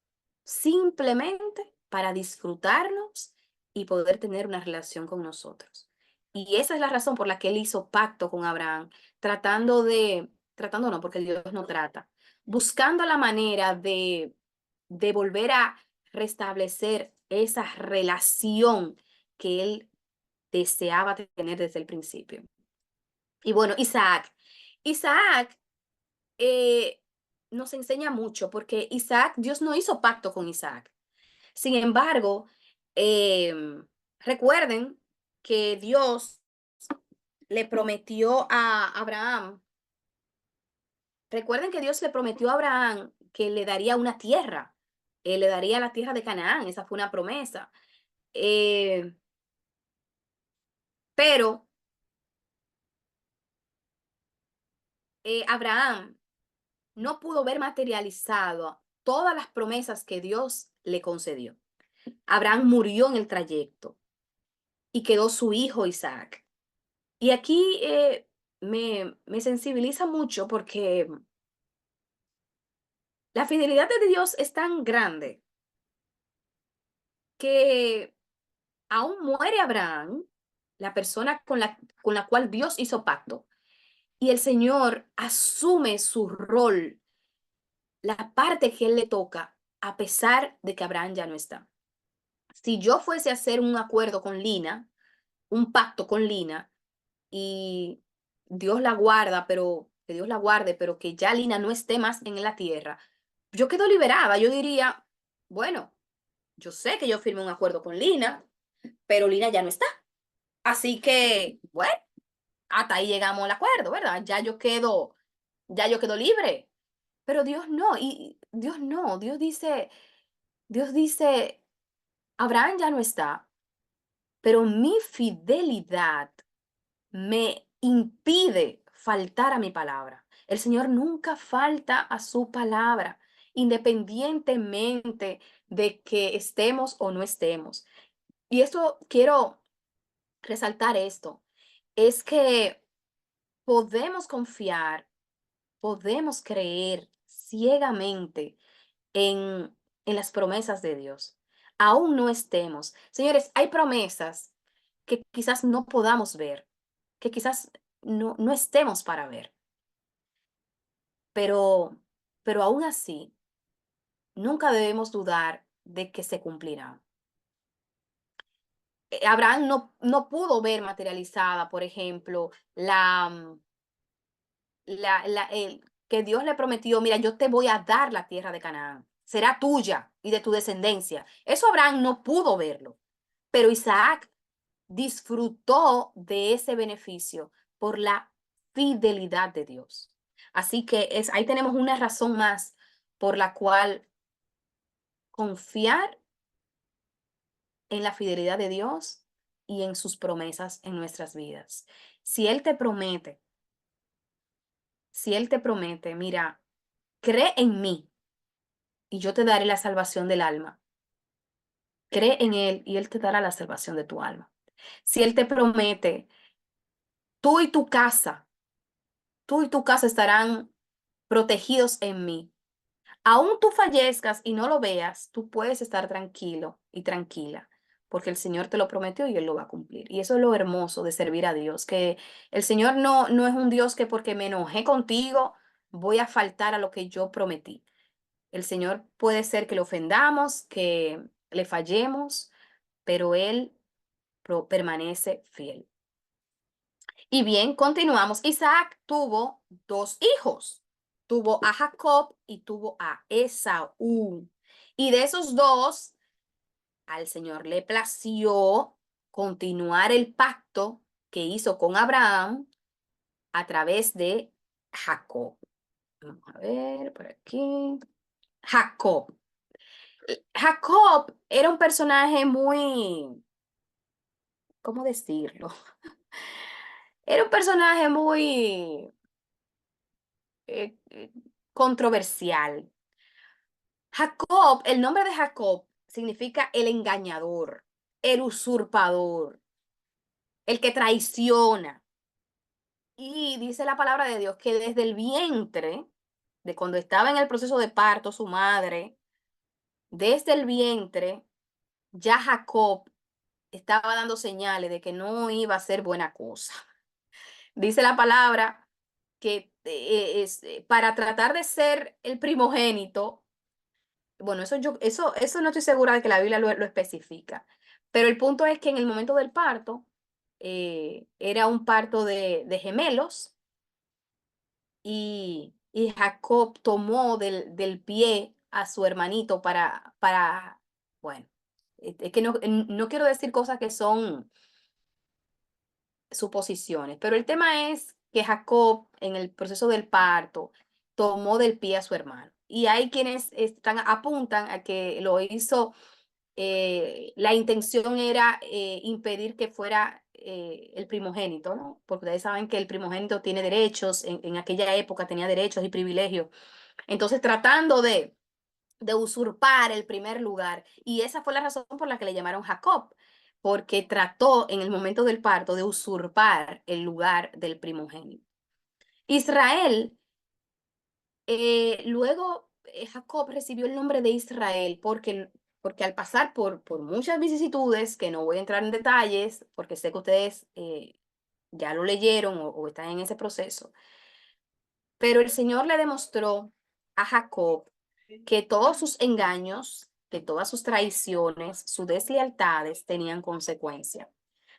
Speaker 1: Simplemente para disfrutarnos y poder tener una relación con nosotros. Y esa es la razón por la que él hizo pacto con Abraham, tratando no, porque Dios no trata, buscando la manera de volver a restablecer esa relación que él deseaba tener desde el principio. Y bueno, Isaac. Isaac eh, nos enseña mucho porque Isaac, Dios no hizo pacto con Isaac. Sin embargo, recuerden que Dios le prometió a Abraham, recuerden que Dios le prometió a Abraham que le daría una tierra, le daría la tierra de Canaán, esa fue una promesa. Eh, pero Abraham no pudo ver materializado todas las promesas que Dios le concedió. Abraham murió en el trayecto y quedó su hijo Isaac. Y aquí me sensibiliza mucho porque la fidelidad de Dios es tan grande que aún muere Abraham, la persona con la cual Dios hizo pacto, y el Señor asume su rol, la parte que él le toca, a pesar de que Abraham ya no está. Si yo fuese a hacer un acuerdo con Lina, un pacto con Lina, y Dios la guarda, pero que Dios la guarde, pero que ya Lina no esté más en la tierra, yo quedo liberada. Yo diría, bueno, yo sé que yo firmé un acuerdo con Lina, pero Lina ya no está. Así que, bueno, hasta ahí llegamos al acuerdo, ¿verdad? Ya yo quedo libre. Pero Dios no, y Dios no, Dios dice, Abraham ya no está, pero mi fidelidad me impide faltar a mi palabra. El Señor nunca falta a su palabra, independientemente de que estemos o no estemos. Y esto quiero resaltar esto, es que podemos confiar, podemos creer ciegamente en las promesas de Dios. Aún no estemos. Señores, hay promesas que quizás no podamos ver, que quizás no estemos para ver, pero, pero aún así, nunca debemos dudar de que se cumplirán. Abraham no pudo ver materializada, por ejemplo, que Dios le prometió, mira, yo te voy a dar la tierra de Canaán, será tuya y de tu descendencia. Eso Abraham no pudo verlo, pero Isaac disfrutó de ese beneficio por la fidelidad de Dios. Así que ahí tenemos una razón más por la cual confiar en la fidelidad de Dios y en sus promesas en nuestras vidas. Si Él te promete, mira, cree en mí y yo te daré la salvación del alma. Cree en Él y Él te dará la salvación de tu alma. Si Él te promete, tú y tu casa, tú y tu casa estarán protegidos en mí. Aún tú fallezcas y no lo veas, tú puedes estar tranquilo y tranquila, porque el Señor te lo prometió y Él lo va a cumplir. Y eso es lo hermoso de servir a Dios, que el Señor no es un Dios que porque me enojé contigo voy a faltar a lo que yo prometí. El Señor puede ser que le ofendamos, que le fallemos, pero Él permanece fiel. Y bien, continuamos. Isaac tuvo dos hijos. Tuvo a Jacob y tuvo a Esaú. Y de esos dos, al Señor le plació continuar el pacto que hizo con Abraham a través de Jacob. Vamos a ver por aquí. Jacob. Jacob era un personaje muy, ¿cómo decirlo? Era un personaje muy eh, eh, controversial. Jacob, el nombre de Jacob significa el engañador, el usurpador, el que traiciona. Y dice la palabra de Dios que desde el vientre, de cuando estaba en el proceso de parto, su madre, desde el vientre, ya Jacob estaba dando señales de que no iba a ser buena cosa. Dice la palabra que para tratar de ser el primogénito. Bueno, eso no estoy segura de que la Biblia lo especifica, pero el punto es que en el momento del parto, era un parto de gemelos y Jacob tomó del pie a su hermanito bueno, es que no quiero decir cosas que son suposiciones, pero el tema es que Jacob en el proceso del parto tomó del pie a su hermano. Y hay quienes apuntan a que lo hizo, la intención era impedir que fuera el primogénito, ¿no? Porque ustedes saben que el primogénito tiene derechos, en aquella época tenía derechos y privilegios. Entonces, tratando de usurpar el primer lugar. Y esa fue la razón por la que le llamaron Jacob, porque trató en el momento del parto de usurpar el lugar del primogénito. Israel, luego Jacob recibió el nombre de Israel porque al pasar por muchas vicisitudes, que no voy a entrar en detalles, porque sé que ustedes ya lo leyeron o están en ese proceso, pero el Señor le demostró a Jacob que todos sus engaños, que todas sus traiciones, sus deslealtades tenían consecuencia.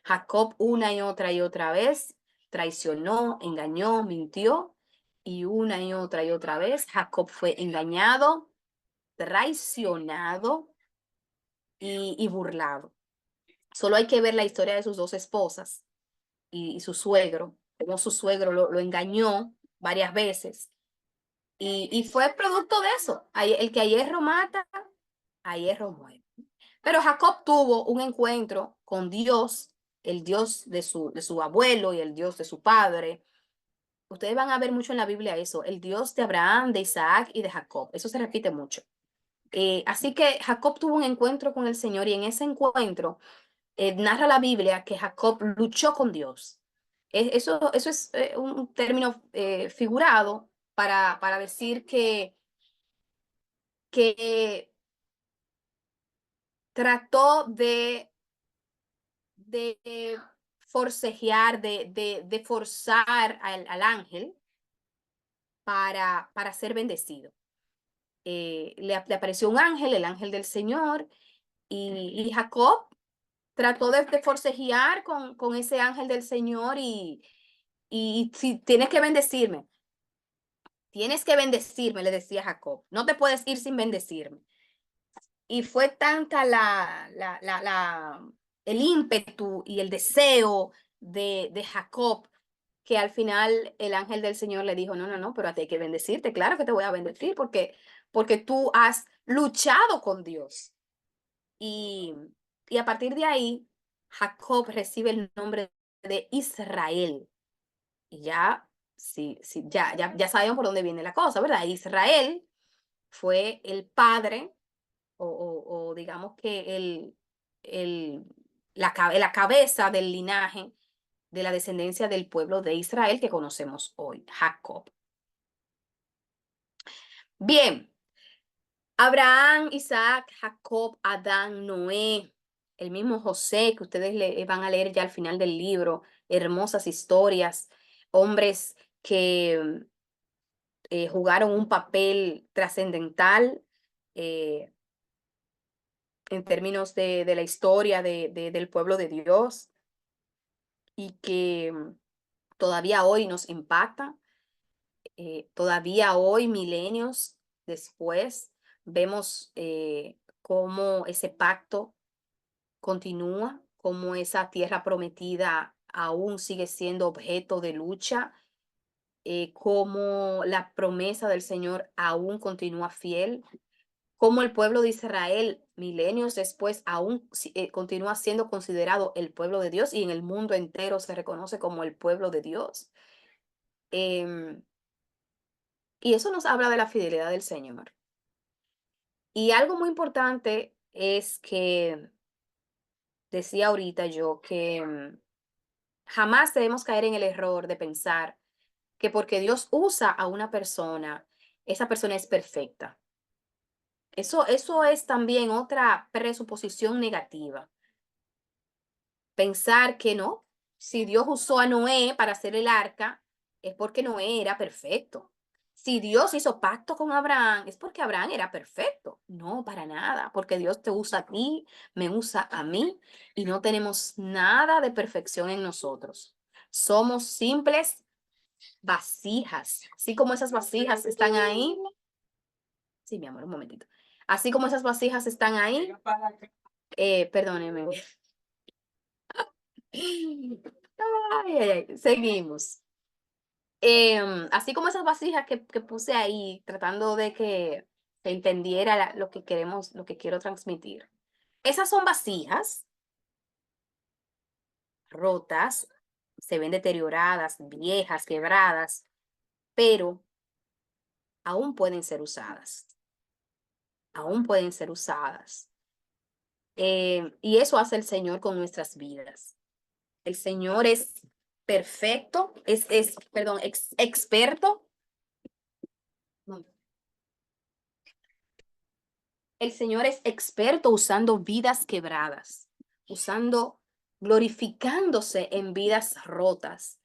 Speaker 1: Jacob una y otra vez traicionó, engañó, mintió, y una y otra vez Jacob fue engañado, traicionado y burlado. Solo hay que ver la historia de sus dos esposas y su suegro, cómo su suegro lo engañó varias veces. Y fue producto de eso. El que a hierro mata, a hierro muere. Pero Jacob tuvo un encuentro con Dios, el Dios de su abuelo y el Dios de su padre. Ustedes van a ver mucho en la Biblia eso, el Dios de Abraham, de Isaac y de Jacob. Eso se repite mucho. Así que Jacob tuvo un encuentro con el Señor y en ese encuentro narra la Biblia que Jacob luchó con Dios. Eso es un término figurado para decir que trató de forcejear, de forzar al ángel para ser bendecido. Le apareció un ángel, el ángel del Señor, y Jacob trató de forcejear con ese ángel del Señor y si tienes que bendecirme, le decía Jacob, no te puedes ir sin bendecirme. Y fue tanta el ímpetu y el deseo de Jacob que al final el ángel del Señor le dijo, no, pero a ti hay que bendecirte, claro que te voy a bendecir porque tú has luchado con Dios. Y, Y a partir de ahí, Jacob recibe el nombre de Israel. Y ya, sí, sí, ya sabemos por dónde viene la cosa, ¿verdad? Israel fue el padre o digamos que el, la cabeza del linaje de la descendencia del pueblo de Israel que conocemos hoy, Jacob. Bien, Abraham, Isaac, Jacob, Adán, Noé, el mismo José que ustedes van a leer ya al final del libro, hermosas historias, hombres que jugaron un papel trascendental eh, en términos de la historia del pueblo de Dios y que todavía hoy nos impacta, todavía hoy, milenios después, vemos cómo ese pacto continúa, cómo esa tierra prometida aún sigue siendo objeto de lucha, cómo la promesa del Señor aún continúa fiel, cómo el pueblo de Israel, milenios después, aún continúa siendo considerado el pueblo de Dios y en el mundo entero se reconoce como el pueblo de Dios. Em, y eso nos habla de la fidelidad del Señor. Y algo muy importante es que decía ahorita yo que jamás debemos caer en el error de pensar que porque Dios usa a una persona, esa persona es perfecta. Eso es también otra presuposición negativa. Pensar que no, si Dios usó a Noé para hacer el arca, es porque Noé era perfecto. Si Dios hizo pacto con Abraham, es porque Abraham era perfecto. No, para nada, porque Dios te usa a ti, me usa a mí, y no tenemos nada de perfección en nosotros. Somos simples vasijas, así como esas vasijas están ahí. Sí, mi amor, un momentito. Así como esas vasijas están ahí, perdóneme. Ay, ay, ay, seguimos. Así como esas vasijas que puse ahí, tratando de que se entendiera lo que queremos, lo que quiero transmitir. Esas son vasijas rotas, se ven deterioradas, viejas, quebradas, pero aún pueden ser usadas. Aún pueden ser usadas. Y eso hace el Señor con nuestras vidas. El Señor es perfecto, perdón, experto. No. El Señor es experto usando vidas quebradas, glorificándose en vidas rotas.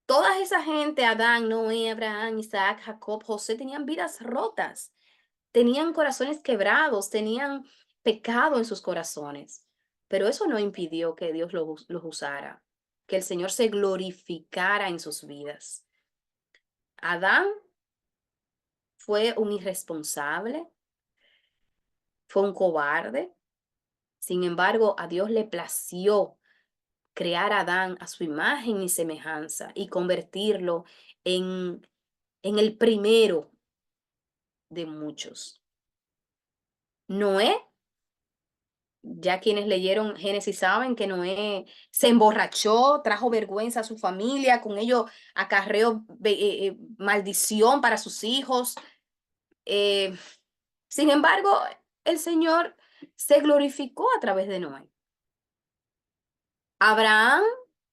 Speaker 1: Toda esa gente, Adán, Noé, Abraham, Isaac, Jacob, José, tenían vidas rotas, tenían corazones quebrados, tenían pecado en sus corazones. Pero eso no impidió que Dios los usara, que el Señor se glorificara en sus vidas. Adán fue un irresponsable, fue un cobarde. Sin embargo, a Dios le plació crear a Adán a su imagen y semejanza y convertirlo en el primero de muchos. Noé, ya quienes leyeron Génesis saben que Noé se emborrachó, trajo vergüenza a su familia, con ello acarreó maldición para sus hijos. Eh, Sin embargo, el Señor se glorificó a través de Noé. Abraham,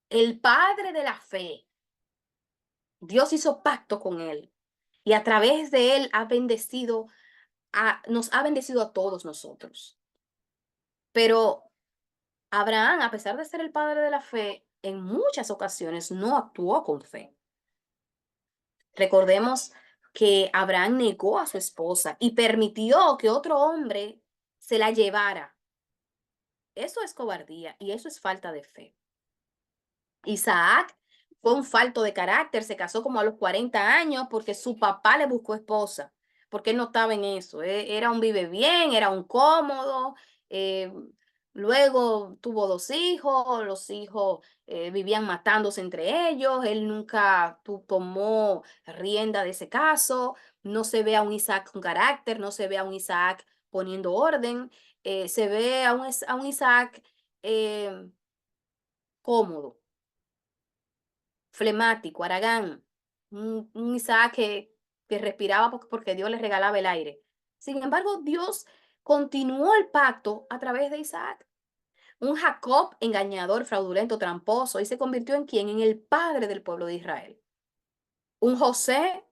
Speaker 1: el padre de la fe, Dios hizo pacto con él y a través de él nos ha bendecido a todos nosotros. Pero Abraham, a pesar de ser el padre de la fe, en muchas ocasiones no actuó con fe. Recordemos que Abraham negó a su esposa y permitió que otro hombre se la llevara. Eso es cobardía y eso es falta de fe. Isaac fue un falto de carácter, se casó como a los 40 años porque su papá le buscó esposa, porque él no estaba en eso. Era un vive bien, era un cómodo. eh, Luego tuvo dos hijos, los hijos vivían matándose entre ellos, él nunca tomó rienda de ese caso, no se ve a un Isaac con carácter, no se ve a un Isaac poniendo orden. se ve a un Isaac cómodo, flemático, haragán, un Isaac que respiraba porque Dios le regalaba el aire. Sin embargo, Dios continuó el pacto a través de Isaac. Un Jacob engañador, fraudulento, tramposo, y se convirtió en quién? En el padre del pueblo de Israel. Un José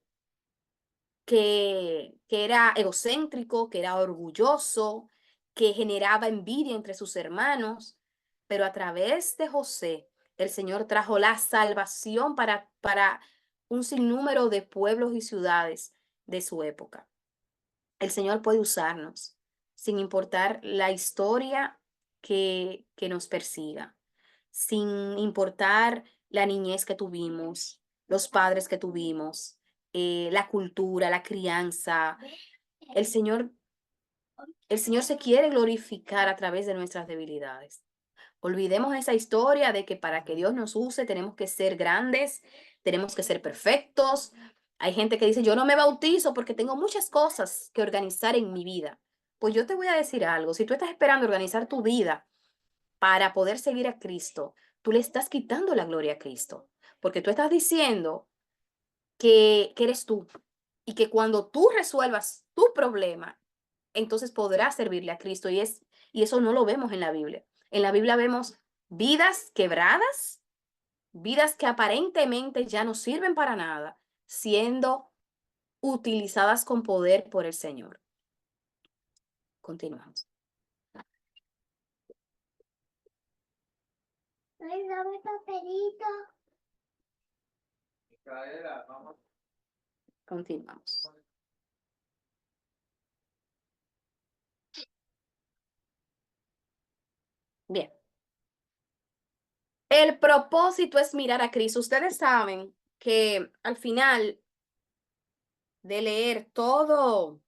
Speaker 1: que era egocéntrico, que era orgulloso, que generaba envidia entre sus hermanos, pero a través de José, el Señor trajo la salvación para un sinnúmero de pueblos y ciudades de su época. El Señor puede usarnos sin importar la historia que nos persiga, sin importar la niñez que tuvimos, los padres que tuvimos, la cultura, la crianza. El Señor, el Señor se quiere glorificar a través de nuestras debilidades. Olvidemos esa historia de que para que Dios nos use tenemos que ser grandes, tenemos que ser perfectos. Hay gente que dice, yo no me bautizo porque tengo muchas cosas que organizar en mi vida. Pues yo te voy a decir algo, si tú estás esperando organizar tu vida para poder seguir a Cristo, tú le estás quitando la gloria a Cristo, porque tú estás diciendo que eres tú y que cuando tú resuelvas tu problema, entonces podrás servirle a Cristo y eso no lo vemos en la Biblia. En la Biblia vemos vidas quebradas, vidas que aparentemente ya no sirven para nada, siendo utilizadas con poder por el Señor. Continuamos.
Speaker 3: Ay, dame papelito.
Speaker 1: Continuamos. Bien. El propósito es mirar a Cristo. Ustedes saben que al final de leer toda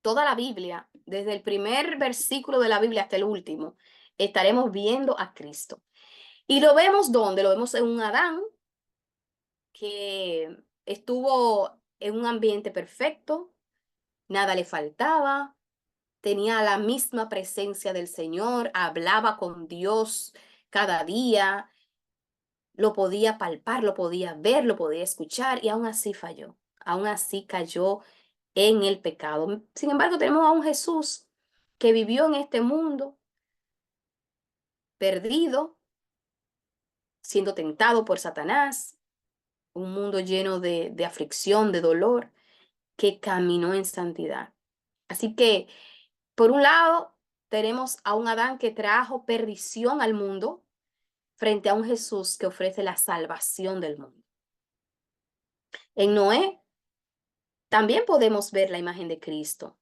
Speaker 1: la Biblia, desde el primer versículo de la Biblia hasta el último, estaremos viendo a Cristo. Y lo vemos ¿dónde? Lo vemos en un Adán que estuvo en un ambiente perfecto, nada le faltaba, tenía la misma presencia del Señor, hablaba con Dios cada día, lo podía palpar, lo podía ver, lo podía escuchar y aún así falló, aún así cayó en el pecado. Sin embargo, tenemos a un Jesús que vivió en este mundo perdido, siendo tentado por Satanás, un mundo lleno de aflicción, de dolor, que caminó en santidad. Así que, por un lado, tenemos a un Adán que trajo perdición al mundo frente a un Jesús que ofrece la salvación del mundo. En Noé también podemos ver la imagen de Cristo.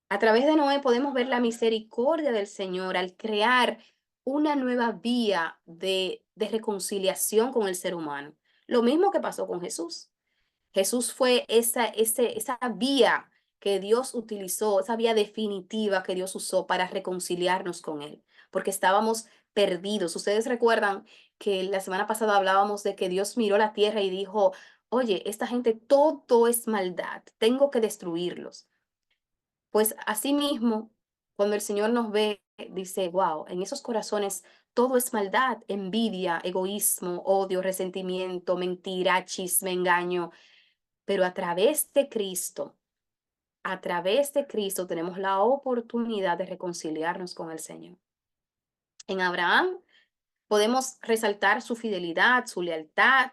Speaker 1: A través de Noé podemos ver la misericordia del Señor al crear una nueva vía de reconciliación con el ser humano. Lo mismo que pasó con Jesús. Jesús fue esa vía que Dios utilizó, esa vía definitiva que Dios usó para reconciliarnos con Él, porque estábamos perdidos. Ustedes recuerdan que la semana pasada hablábamos de que Dios miró la tierra y dijo, oye, esta gente todo es maldad, tengo que destruirlos. Pues asimismo, cuando el Señor nos ve, dice, wow, en esos corazones todo es maldad, envidia, egoísmo, odio, resentimiento, mentira, chisme, engaño. Pero a través de Cristo tenemos la oportunidad de reconciliarnos con el Señor. En Abraham podemos resaltar su fidelidad, su lealtad,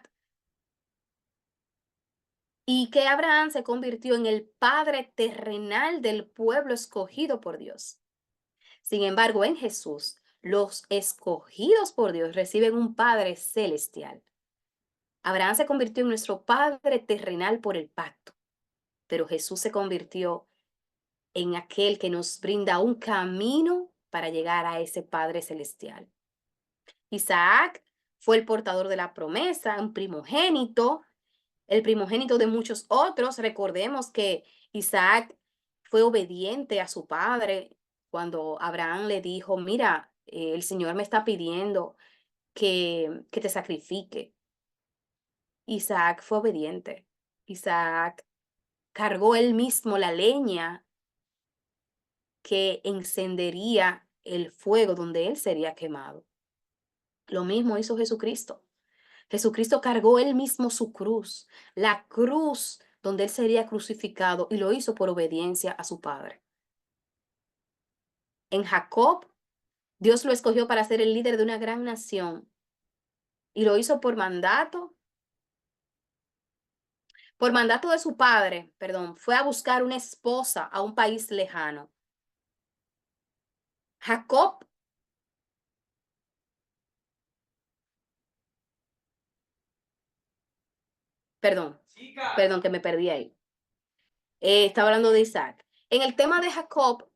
Speaker 1: y que Abraham se convirtió en el padre terrenal del pueblo escogido por Dios. Sin embargo, en Jesús, los escogidos por Dios reciben un Padre celestial. Abraham se convirtió en nuestro Padre terrenal por el pacto, pero Jesús se convirtió en aquel que nos brinda un camino para llegar a ese Padre celestial. Isaac fue el portador de la promesa, un primogénito, el primogénito de muchos otros. Recordemos que Isaac fue obediente a su padre cuando Abraham le dijo, mira, el Señor me está pidiendo que te sacrifique. Isaac fue obediente. Isaac cargó él mismo la leña que encendería el fuego donde él sería quemado. Lo mismo hizo Jesucristo. Jesucristo cargó él mismo su cruz, la cruz donde él sería crucificado, y lo hizo por obediencia a su Padre. En Jacob, Dios lo escogió para ser el líder de una gran nación y lo hizo por mandato de su padre, perdón, fue a buscar una esposa a un país lejano. Jacob, perdón, que me perdí ahí. Estaba hablando de Isaac. En el tema de Jacob,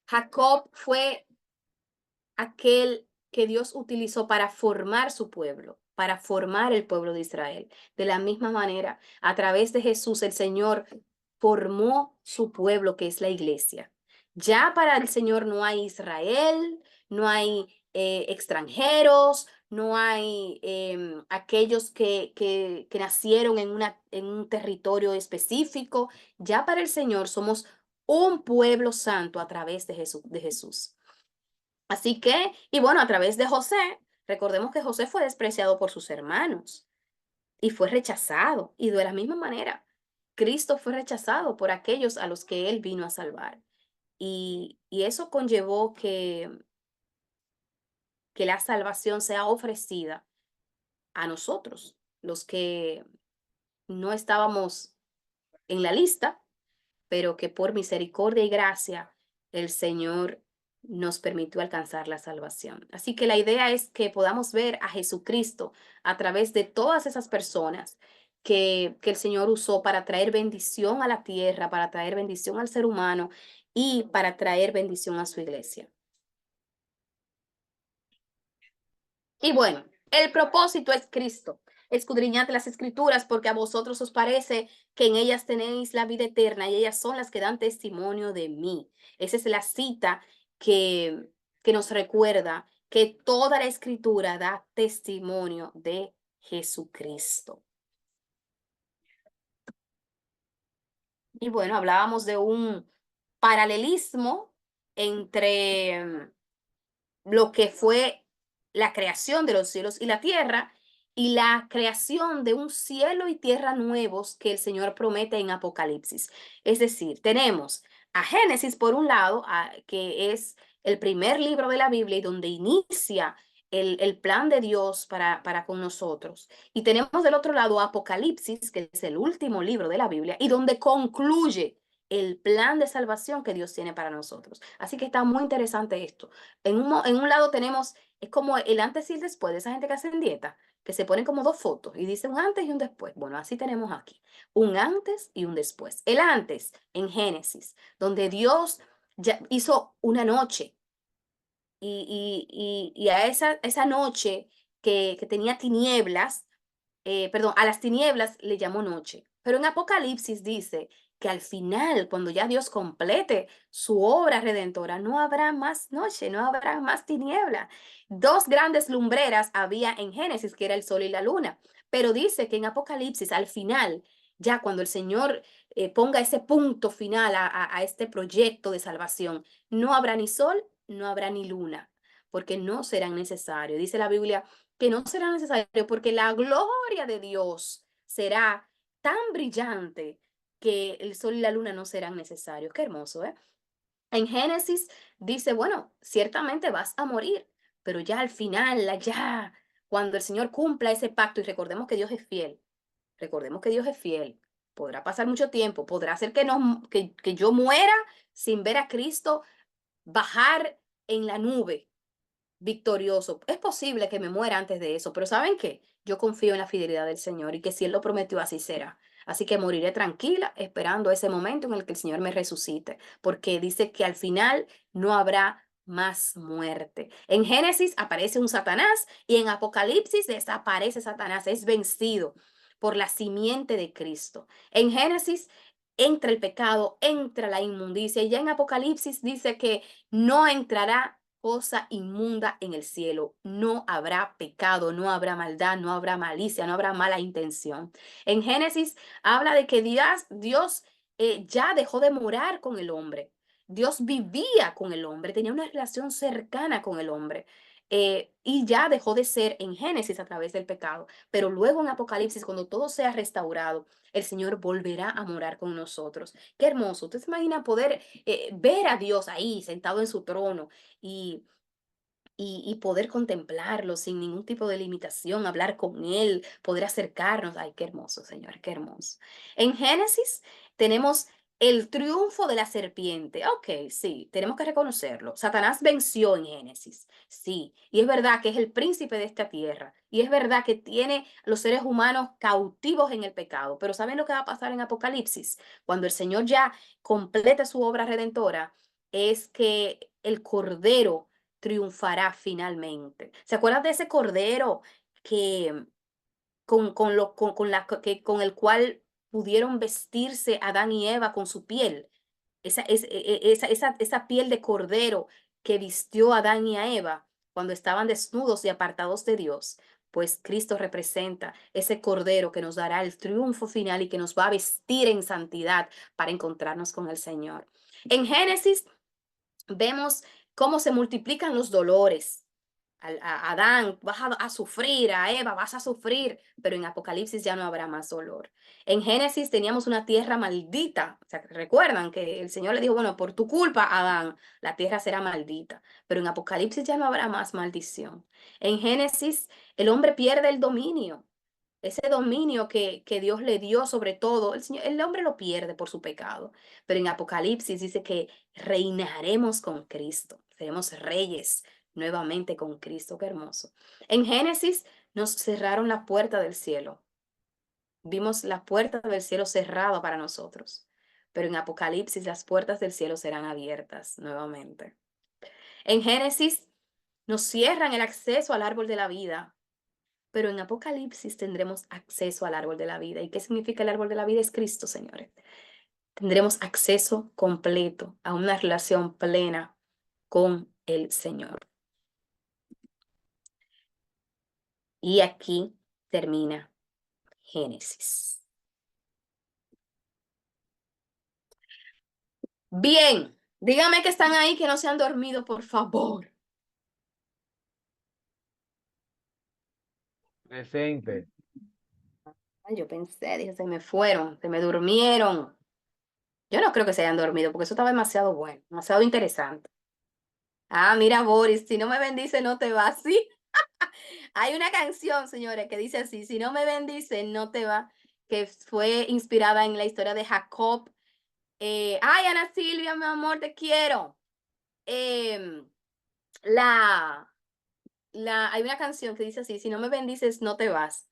Speaker 1: Jacob fue aquel que Dios utilizó para formar su pueblo, para formar el pueblo de Israel. De la misma manera, a través de Jesús, el Señor formó su pueblo, que es la iglesia. Ya para el Señor no hay Israel, no hay extranjeros, no hay aquellos que nacieron en un territorio específico. Ya para el Señor somos un pueblo santo a través de Jesús. Así que, y bueno, a través de José, recordemos que José fue despreciado por sus hermanos y fue rechazado. Y de la misma manera, Cristo fue rechazado por aquellos a los que él vino a salvar. Y eso conllevó que la salvación sea ofrecida a nosotros, los que no estábamos en la lista, pero que por misericordia y gracia el Señor nos permitió alcanzar la salvación. Así que la idea es que podamos ver a Jesucristo a través de todas esas personas que el Señor usó para traer bendición a la tierra, para traer bendición al ser humano y para traer bendición a su iglesia. Y bueno, el propósito es Cristo. Escudriñad las escrituras porque a vosotros os parece que en ellas tenéis la vida eterna y ellas son las que dan testimonio de mí. Esa es la cita que nos recuerda que toda la escritura da testimonio de Jesucristo. Y bueno, hablábamos de un paralelismo entre lo que fue la creación de los cielos y la tierra y la creación de un cielo y tierra nuevos que el Señor promete en Apocalipsis. Es decir, tenemos a Génesis por un lado, que es el primer libro de la Biblia y donde inicia el plan de Dios para con nosotros. Y tenemos del otro lado Apocalipsis, que es el último libro de la Biblia y donde concluye el plan de salvación que Dios tiene para nosotros. Así que está muy interesante esto. En un lado tenemos, es como el antes y el después de esa gente que hace dieta, que se ponen como dos fotos y dice un antes y un después. Bueno, así tenemos aquí, un antes y un después. El antes en Génesis, donde Dios ya hizo una noche y a esa noche que tenía tinieblas, perdón, a las tinieblas le llamó noche. Pero en Apocalipsis dice que al final, cuando ya Dios complete su obra redentora, no habrá más noche, no habrá más tiniebla. Dos grandes lumbreras había en Génesis, que era el sol y la luna. Pero dice que en Apocalipsis, al final, ya cuando el Señor ponga ese punto final a este proyecto de salvación, no habrá ni sol, no habrá ni luna, porque no serán necesarios. Dice la Biblia que no será necesario porque la gloria de Dios será tan brillante que el sol y la luna no serán necesarios. Qué hermoso, ¿eh? En Génesis dice, bueno, ciertamente vas a morir, pero ya al final, allá, cuando el Señor cumpla ese pacto, y recordemos que Dios es fiel, podrá pasar mucho tiempo, podrá ser que yo muera sin ver a Cristo bajar en la nube victorioso. Es posible que me muera antes de eso, pero ¿saben qué? Yo confío en la fidelidad del Señor y que si Él lo prometió, así será. Así que moriré tranquila esperando ese momento en el que el Señor me resucite, porque dice que al final no habrá más muerte. En Génesis aparece un Satanás y en Apocalipsis desaparece Satanás, es vencido por la simiente de Cristo. En Génesis entra el pecado, entra la inmundicia y ya en Apocalipsis dice que no entrará cosa inmunda en el cielo. No habrá pecado, no habrá maldad, no habrá malicia, no habrá mala intención. En Génesis habla de que Dios ya dejó de morar con el hombre. Dios vivía con el hombre, tenía una relación cercana con el hombre. Y ya dejó de ser en Génesis a través del pecado. Pero luego en Apocalipsis, cuando todo sea restaurado, el Señor volverá a morar con nosotros. Qué hermoso. ¿Usted se imagina poder ver a Dios ahí sentado en su trono y poder contemplarlo sin ningún tipo de limitación, hablar con Él, poder acercarnos? Ay, qué hermoso, Señor, qué hermoso. En Génesis tenemos el triunfo de la serpiente. Ok, sí, tenemos que reconocerlo. Satanás venció en Génesis, sí, y es verdad que es el príncipe de esta tierra, y es verdad que tiene los seres humanos cautivos en el pecado, pero ¿saben lo que va a pasar en Apocalipsis? Cuando el Señor ya completa su obra redentora, es que el Cordero triunfará finalmente. ¿Se acuerdan de ese cordero que con el cual pudieron vestirse Adán y Eva con su piel? Esa piel de cordero que vistió a Adán y a Eva cuando estaban desnudos y apartados de Dios. Pues Cristo representa ese cordero que nos dará el triunfo final y que nos va a vestir en santidad para encontrarnos con el Señor. En Génesis vemos cómo se multiplican los dolores. A Adán vas a sufrir, a Eva vas a sufrir, pero en Apocalipsis ya no habrá más dolor. En Génesis teníamos una tierra maldita. O sea, recuerdan que el Señor le dijo, bueno, por tu culpa, Adán, la tierra será maldita, pero en Apocalipsis ya no habrá más maldición. En Génesis el hombre pierde el dominio. Ese dominio que Dios le dio sobre todo, el hombre lo pierde por su pecado. Pero en Apocalipsis dice que reinaremos con Cristo, seremos reyes nuevamente con Cristo. Qué hermoso. En Génesis nos cerraron la puerta del cielo. Vimos la puerta del cielo cerrada para nosotros. Pero en Apocalipsis las puertas del cielo serán abiertas nuevamente. En Génesis nos cierran el acceso al árbol de la vida. Pero en Apocalipsis tendremos acceso al árbol de la vida. ¿Y qué significa el árbol de la vida? Es Cristo, señores. Tendremos acceso completo a una relación plena con el Señor. Y aquí termina Génesis. Bien, díganme que están ahí, que no se han dormido, por favor.
Speaker 2: Presente.
Speaker 1: Ay, yo pensé, dije, se me fueron, se me durmieron. Yo no creo que se hayan dormido porque eso estaba demasiado bueno, demasiado interesante. Ah, mira, Boris, si no me bendice, no te vas, ¿sí? Hay una canción, señores, que dice así: si no me bendice, no te va, que fue inspirada en la historia de Jacob. Ay, Ana Silvia, mi amor, te quiero. Em, la, hay una canción que dice así: si no me bendices, no te vas,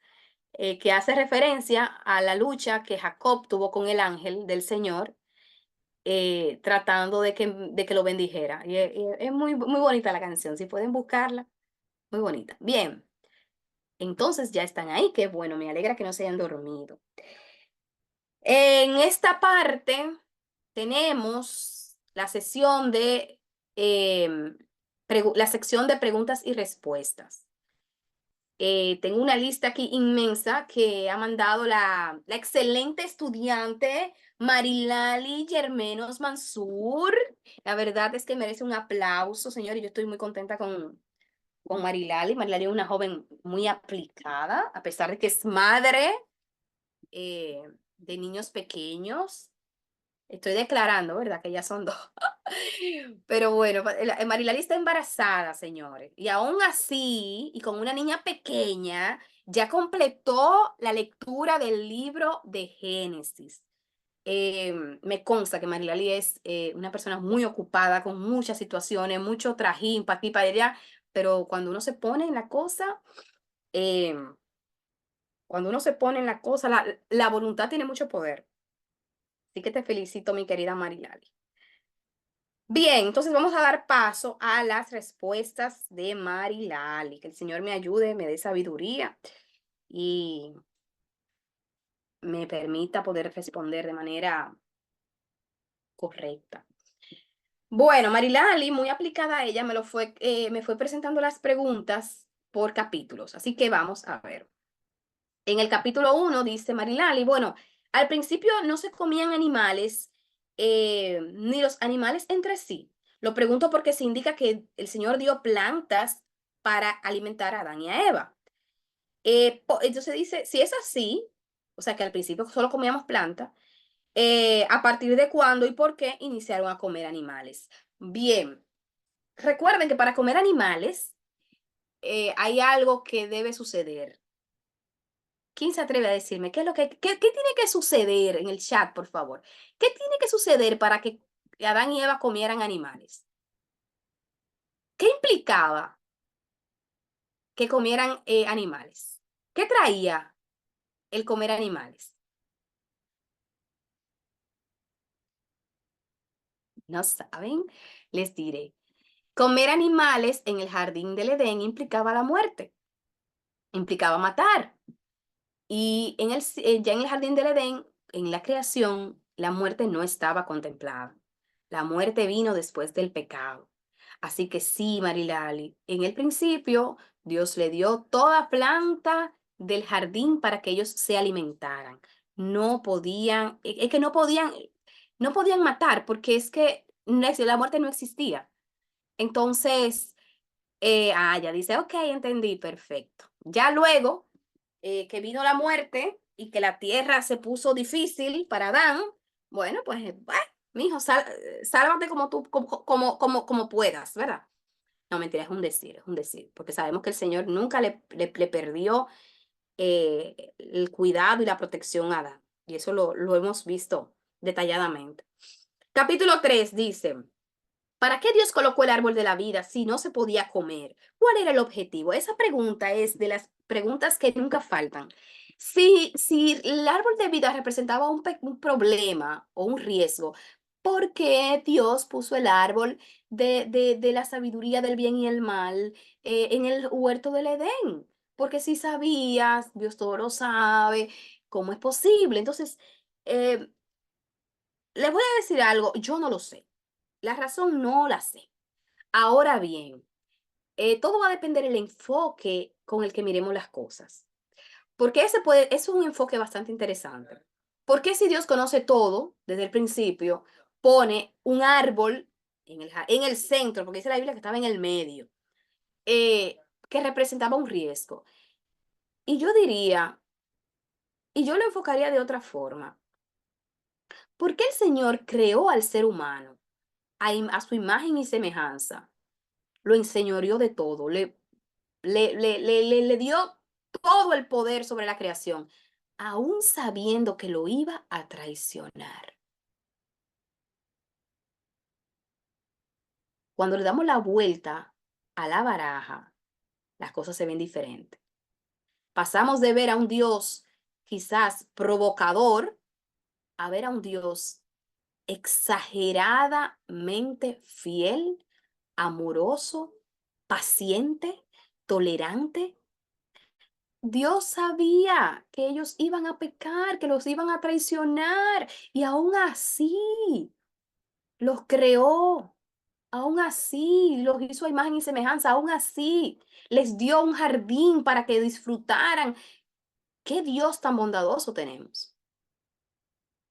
Speaker 1: que hace referencia a la lucha que Jacob tuvo con el ángel del Señor, tratando de que lo bendijera. Y es muy, muy bonita la canción, si pueden buscarla, muy bonita. Bien. Entonces ya están ahí, qué bueno, me alegra que no se hayan dormido. En esta parte tenemos la sesión de la sección de preguntas y respuestas. Tengo una lista aquí inmensa que ha mandado la excelente estudiante Marilali Germenos Mansur. La verdad es que merece un aplauso, señor, y yo estoy muy contenta con Marilali. Marilali es una joven muy aplicada, a pesar de que es madre de niños pequeños. Estoy declarando, ¿verdad? Que ya son dos. Pero bueno, Marilali está embarazada, señores. Y aún así, y con una niña pequeña, ya completó la lectura del libro de Génesis. Me consta que Marilali es una persona muy ocupada, con muchas situaciones, mucho trajín para aquí, para allá, pero eh, cuando uno se pone en la cosa, la voluntad tiene mucho poder. Así que te felicito, mi querida Marilali. Bien, entonces vamos a dar paso a las respuestas de Marilali. Que el Señor me ayude, me dé sabiduría y me permita poder responder de manera correcta. Bueno, Marilali, muy aplicada a ella, me fue presentando las preguntas por capítulos. Así que vamos a ver. En el capítulo 1 dice Marilali, bueno, Al principio no se comían animales, ni los animales entre sí. Lo pregunto porque se indica que el Señor dio plantas para alimentar a Adán y a Eva. Entonces dice, si es así, o sea que al principio solo comíamos plantas, ¿a partir de cuándo y por qué iniciaron a comer animales? Bien, recuerden que para comer animales hay algo que debe suceder. ¿Quién se atreve a decirme qué es lo qué tiene que suceder en el chat, por favor? ¿Qué tiene que suceder para que Adán y Eva comieran animales? ¿Qué implicaba que comieran animales? ¿Qué traía el comer animales? ¿No saben? Les diré. Comer animales en el jardín del Edén implicaba la muerte, implicaba matar. Y ya en el jardín del Edén, en la creación, la muerte no estaba contemplada. La muerte vino después del pecado. Así que sí, Marilali, en el principio Dios le dio toda planta del jardín para que ellos se alimentaran. No podían, es que no podían matar porque es que la muerte no existía. Entonces, ya dice, ok, entendí, perfecto. Ya luego que vino la muerte y que la tierra se puso difícil para Adán, bueno, pues, mijo, sálvate como tú, como puedas, ¿verdad? No, mentira, es un decir, porque sabemos que el Señor nunca le perdió el cuidado y la protección a Adán, y eso lo hemos visto detalladamente. Capítulo 3 dice, ¿para qué Dios colocó el árbol de la vida si no se podía comer? ¿Cuál era el objetivo? Esa pregunta es de las preguntas que nunca faltan. Si el árbol de vida representaba un problema o un riesgo, ¿por qué Dios puso el árbol de la sabiduría del bien y el mal en el huerto del Edén? Porque si sabías, Dios todo lo sabe, ¿cómo es posible? Entonces, eh, les voy a decir algo, yo no lo sé. La razón no la sé. Ahora bien, todo va a depender del enfoque con el que miremos las cosas. Porque es un enfoque bastante interesante. Porque si Dios conoce todo desde el principio, pone un árbol en el centro, porque dice la Biblia que estaba en el medio, que representaba un riesgo? Y yo diría, y yo lo enfocaría de otra forma, ¿por qué el Señor creó al ser humano a su imagen y semejanza? Lo enseñoreó de todo, le dio todo el poder sobre la creación, aún sabiendo que lo iba a traicionar. Cuando le damos la vuelta a la baraja, las cosas se ven diferentes. Pasamos de ver a un Dios quizás provocador a ver a un Dios exageradamente fiel, amoroso, paciente, tolerante. Dios sabía que ellos iban a pecar, que los iban a traicionar, y aún así los creó, aún así los hizo a imagen y semejanza, aún así les dio un jardín para que disfrutaran. ¿Qué Dios tan bondadoso tenemos?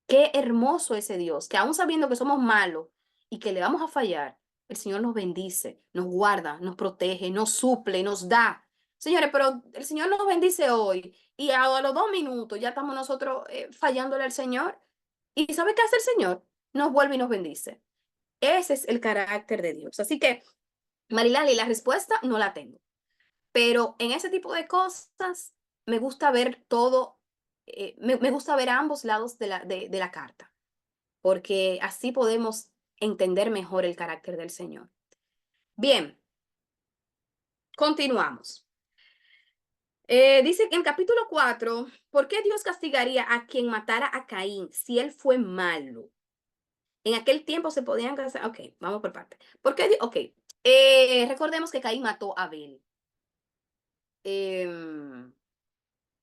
Speaker 1: Qué hermoso ese Dios, que aún sabiendo que somos malos y que le vamos a fallar, el Señor nos bendice, nos guarda, nos protege, nos suple, nos da. Señores, pero el Señor nos bendice hoy y a los 2 minutos ya estamos nosotros fallándole al Señor. ¿Y sabe qué hace el Señor? Nos vuelve y nos bendice. Ese es el carácter de Dios. Así que, Marilali, la respuesta no la tengo. Pero en ese tipo de cosas me gusta ver todo, me gusta ver ambos lados de la carta porque así podemos entender mejor el carácter del Señor. Bien, continuamos. Dice que en capítulo 4, ¿por qué Dios castigaría a quien matara a Caín si él fue malo? En aquel tiempo se podían casar. Ok, vamos por parte. ¿Por qué? Ok, recordemos que Caín mató a Abel.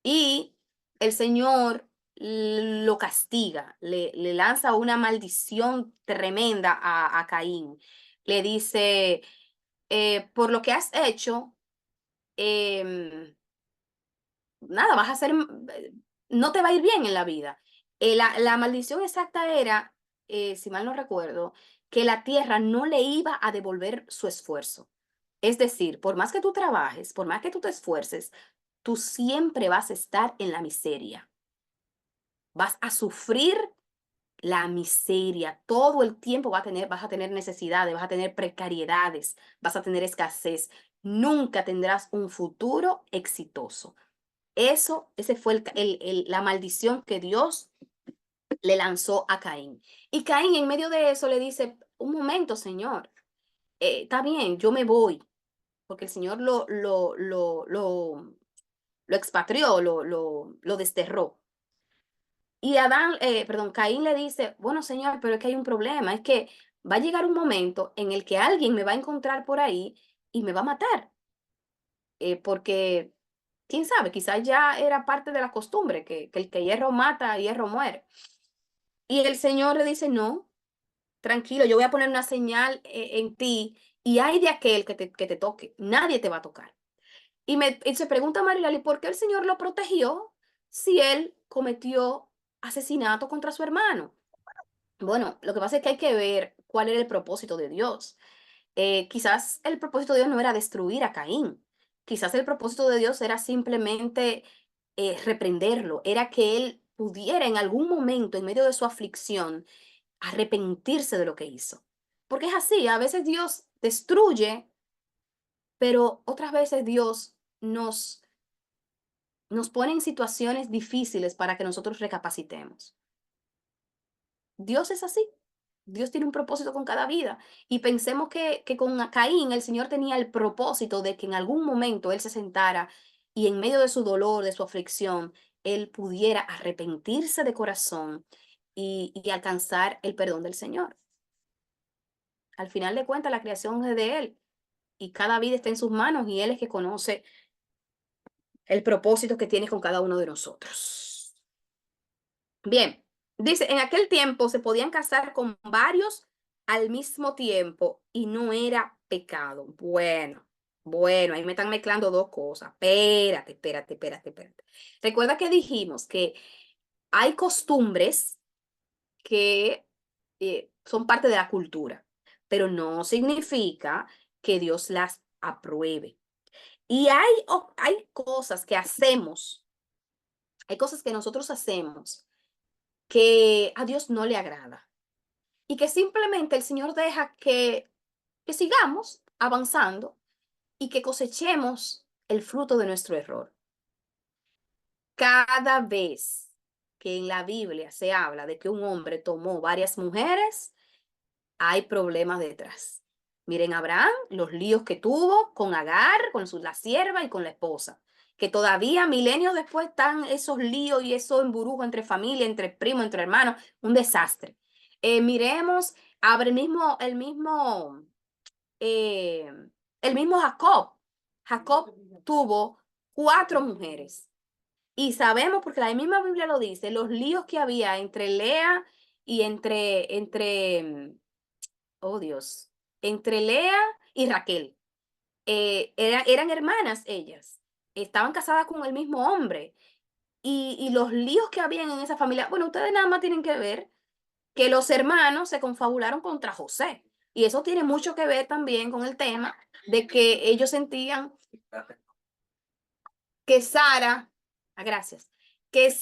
Speaker 1: Y el Señor lo castiga, le lanza una maldición tremenda a Caín. Le dice, por lo que has hecho, nada, vas a hacer, no te va a ir bien en la vida. La maldición exacta era, si mal no recuerdo, que la tierra no le iba a devolver su esfuerzo. Es decir, por más que tú trabajes, por más que tú te esfuerces, tú siempre vas a estar en la miseria. Vas a sufrir la miseria. Todo el tiempo vas a tener necesidades, vas a tener precariedades, vas a tener escasez. Nunca tendrás un futuro exitoso. Ese fue la maldición que Dios le lanzó a Caín. Y Caín en medio de eso le dice, un momento, Señor, está bien, yo me voy, porque el Señor lo expatrió, lo desterró. Y Caín le dice, bueno, Señor, pero es que hay un problema, es que va a llegar un momento en el que alguien me va a encontrar por ahí y me va a matar, porque, quién sabe, quizás ya era parte de la costumbre, que el que hierro mata, hierro muere. Y el Señor le dice, no, tranquilo, yo voy a poner una señal en ti y hay de aquel que te toque, nadie te va a tocar. Y se pregunta Marilali, ¿por qué el Señor lo protegió si él cometió asesinato contra su hermano? Bueno, lo que pasa es que hay que ver cuál era el propósito de Dios. Quizás el propósito de Dios no era destruir a Caín. Quizás el propósito de Dios era simplemente reprenderlo, era que él pudiera en algún momento, en medio de su aflicción, arrepentirse de lo que hizo. Porque es así, a veces Dios destruye, pero otras veces Dios nos pone en situaciones difíciles para que nosotros recapacitemos. Dios es así. Dios tiene un propósito con cada vida. Y pensemos que con Caín el Señor tenía el propósito de que en algún momento él se sentara y en medio de su dolor, de su aflicción, él pudiera arrepentirse de corazón y alcanzar el perdón del Señor. Al final de cuentas, la creación es de Él y cada vida está en sus manos y Él es que conoce el propósito que tiene con cada uno de nosotros. Bien, dice, en aquel tiempo se podían casar con varios al mismo tiempo y no era pecado. Bueno, ahí me están mezclando dos cosas. Espérate. Recuerda que dijimos que hay costumbres que son parte de la cultura, pero no significa que Dios las apruebe. Y hay cosas que hacemos, hay cosas que nosotros hacemos que a Dios no le agrada y que simplemente el Señor deja que sigamos avanzando y que cosechemos el fruto de nuestro error. Cada vez que en la Biblia se habla de que un hombre tomó varias mujeres, hay problemas detrás. Miren, Abraham, los líos que tuvo con Agar, la sierva y con la esposa, que todavía milenios después están esos líos y esos embrujos entre familia, entre primos, entre hermanos, un desastre. Miremos, abre eh, el mismo Jacob. Jacob tuvo 4 mujeres. Y sabemos, porque la misma Biblia lo dice, los líos que había entre Lea y oh Dios, entre Lea y Raquel. Eran hermanas ellas, estaban casadas con el mismo hombre. Y los líos que habían en esa familia, bueno, ustedes nada más tienen que ver que los hermanos se confabularon contra José. Y eso tiene mucho que ver también con el tema de que ellos sentían que gracias, que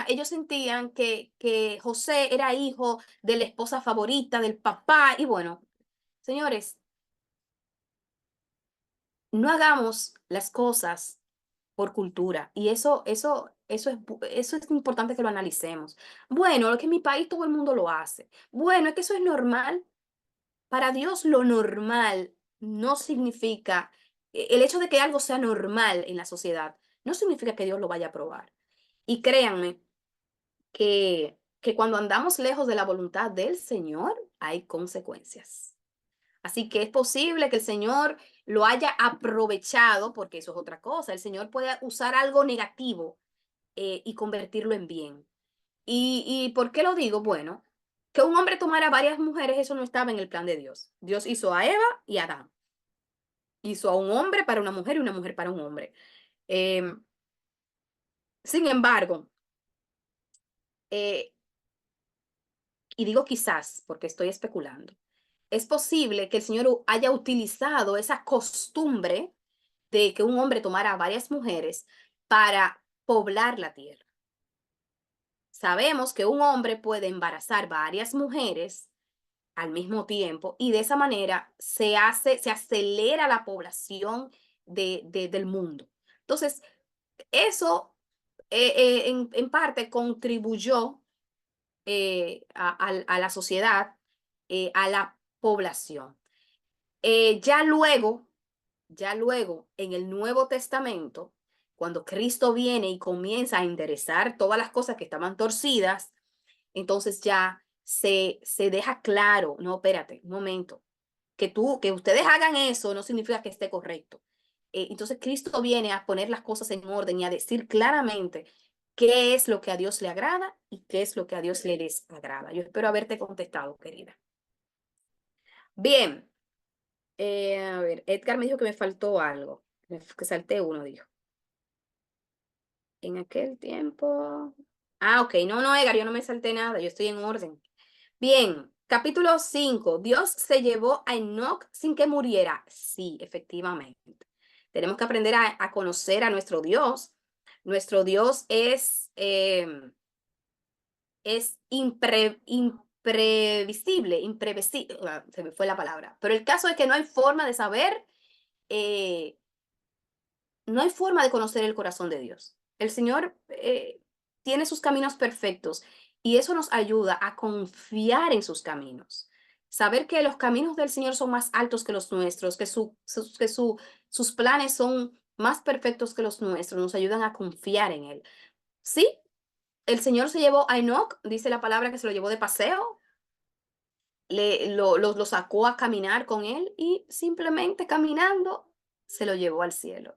Speaker 1: ellos sentían que José era hijo de la esposa favorita del papá. Y bueno, señores, no hagamos las cosas por cultura. Y eso es importante que lo analicemos. Bueno, lo que en mi país todo el mundo lo hace. Bueno, es que eso es normal. Para Dios lo normal no significa, el hecho de que algo sea normal en la sociedad, no significa que Dios lo vaya a aprobar. Y créanme que cuando andamos lejos de la voluntad del Señor, hay consecuencias. Así que es posible que el Señor lo haya aprovechado, porque eso es otra cosa. El Señor puede usar algo negativo y convertirlo en bien. ¿Y por qué lo digo? Bueno, que un hombre tomara varias mujeres, eso no estaba en el plan de Dios. Dios hizo a Eva y a Adán. Hizo a un hombre para una mujer y una mujer para un hombre. Em, sin embargo, y digo quizás porque estoy especulando, es posible que el Señor haya utilizado esa costumbre de que un hombre tomara varias mujeres para poblar la tierra. Sabemos que un hombre puede embarazar varias mujeres al mismo tiempo y de esa manera se acelera la población del mundo. Entonces, eso en parte contribuyó a la sociedad, a la población. Ya luego, en el Nuevo Testamento, cuando Cristo viene y comienza a enderezar todas las cosas que estaban torcidas, entonces ya se deja claro, no, espérate, un momento, que ustedes hagan eso no significa que esté correcto. Entonces Cristo viene a poner las cosas en orden y a decir claramente qué es lo que a Dios le agrada y qué es lo que a Dios le desagrada. Yo espero haberte contestado, querida. Bien, a ver, Edgar me dijo que me faltó algo, que salté uno, dijo. En aquel tiempo. Ah, ok, no, Edgar, yo no me salté nada, yo estoy en orden. Bien, capítulo 5. ¿Dios se llevó a Enoc sin que muriera? Sí, efectivamente. Tenemos que aprender a conocer a nuestro Dios. Nuestro Dios es imprevisible, se me fue la palabra. Pero el caso es que no hay forma de saber, eh, no hay forma de conocer el corazón de Dios. El Señor tiene sus caminos perfectos y eso nos ayuda a confiar en sus caminos. Saber que los caminos del Señor son más altos que los nuestros, que sus planes son más perfectos que los nuestros, nos ayudan a confiar en Él. Sí, el Señor se llevó a Enoc, dice la palabra que se lo llevó de paseo, lo sacó a caminar con Él y simplemente caminando se lo llevó al cielo.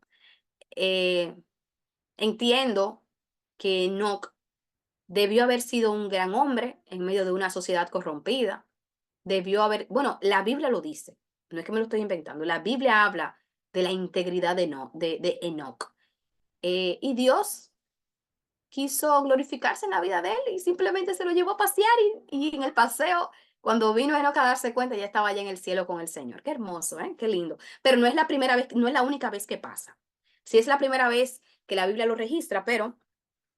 Speaker 1: Entiendo que Enoc debió haber sido un gran hombre en medio de una sociedad corrompida. Debió haber, bueno, la Biblia lo dice, no es que me lo estoy inventando, la Biblia habla de la integridad de Enoc. Y Dios quiso glorificarse en la vida de él y simplemente se lo llevó a pasear y en el paseo, cuando vino Enoc a darse cuenta, ya estaba allá en el cielo con el Señor. Qué hermoso, ¿eh? Qué lindo. Pero no es la primera vez, no es la única vez que pasa. Sí es la primera vez que la Biblia lo registra, pero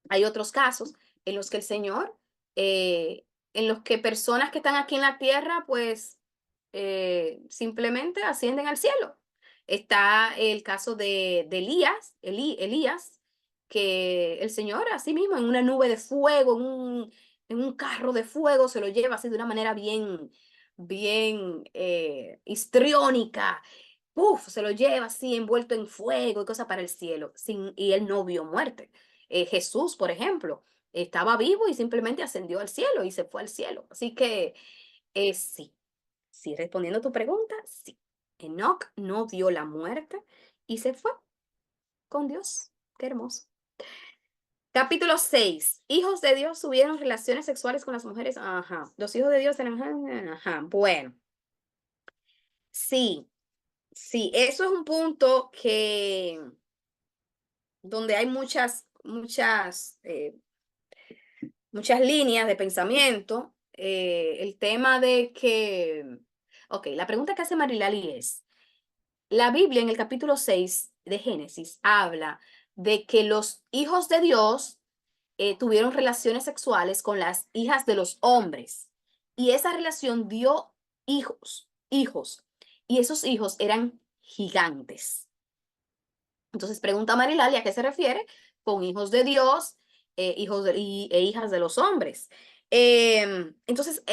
Speaker 1: hay otros casos en los que el Señor, en los que personas que están aquí en la tierra, pues simplemente ascienden al cielo. Está el caso de Elías, que el Señor así mismo en una nube de fuego, en un carro de fuego, se lo lleva así de una manera bien histriónica. Uf, se lo lleva así envuelto en fuego y cosas para el cielo, y él no vio muerte. Jesús, por ejemplo, estaba vivo y simplemente ascendió al cielo y se fue al cielo. Así que sí, respondiendo a tu pregunta, sí. Enoc no vio la muerte y se fue con Dios. Qué hermoso. Capítulo 6. Hijos de Dios tuvieron relaciones sexuales con las mujeres. Ajá. Los hijos de Dios eran. Ajá. Bueno. Sí, sí, eso es un punto donde hay muchas líneas de pensamiento. El tema de que, ok, la pregunta que hace Marilali es, la Biblia en el capítulo 6 de Génesis habla de que los hijos de Dios tuvieron relaciones sexuales con las hijas de los hombres y esa relación dio hijos, y esos hijos eran gigantes. Entonces pregunta Marilali a qué se refiere con hijos de Dios, e hijas de los hombres. Entonces,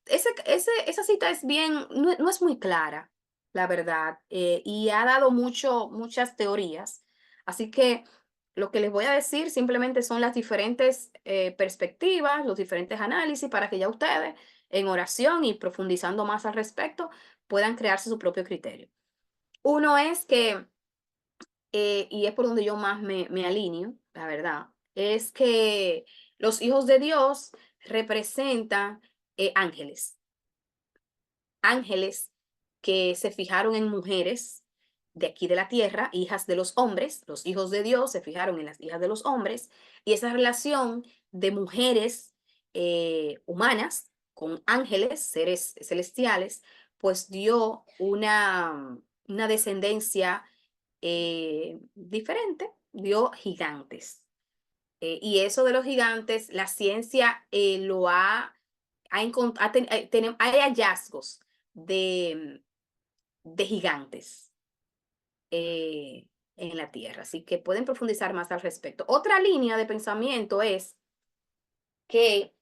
Speaker 1: esa cita es bien, no es muy clara, la verdad, y ha dado muchas teorías. Así que lo que les voy a decir simplemente son las diferentes perspectivas, los diferentes análisis para que ya ustedes en oración y profundizando más al respecto puedan crearse su propio criterio. Uno es que y es por donde yo más me alineo, la verdad, es que los hijos de Dios representan ángeles, ángeles que se fijaron en mujeres de aquí de la tierra, hijas de los hombres. Los hijos de Dios se fijaron en las hijas de los hombres, y esa relación de mujeres humanas con ángeles, seres celestiales, pues dio una descendencia diferente, dio gigantes. Y eso de los gigantes, la ciencia lo hay hallazgos de gigantes en la Tierra, así que pueden profundizar más al respecto. Otra línea de pensamiento es que,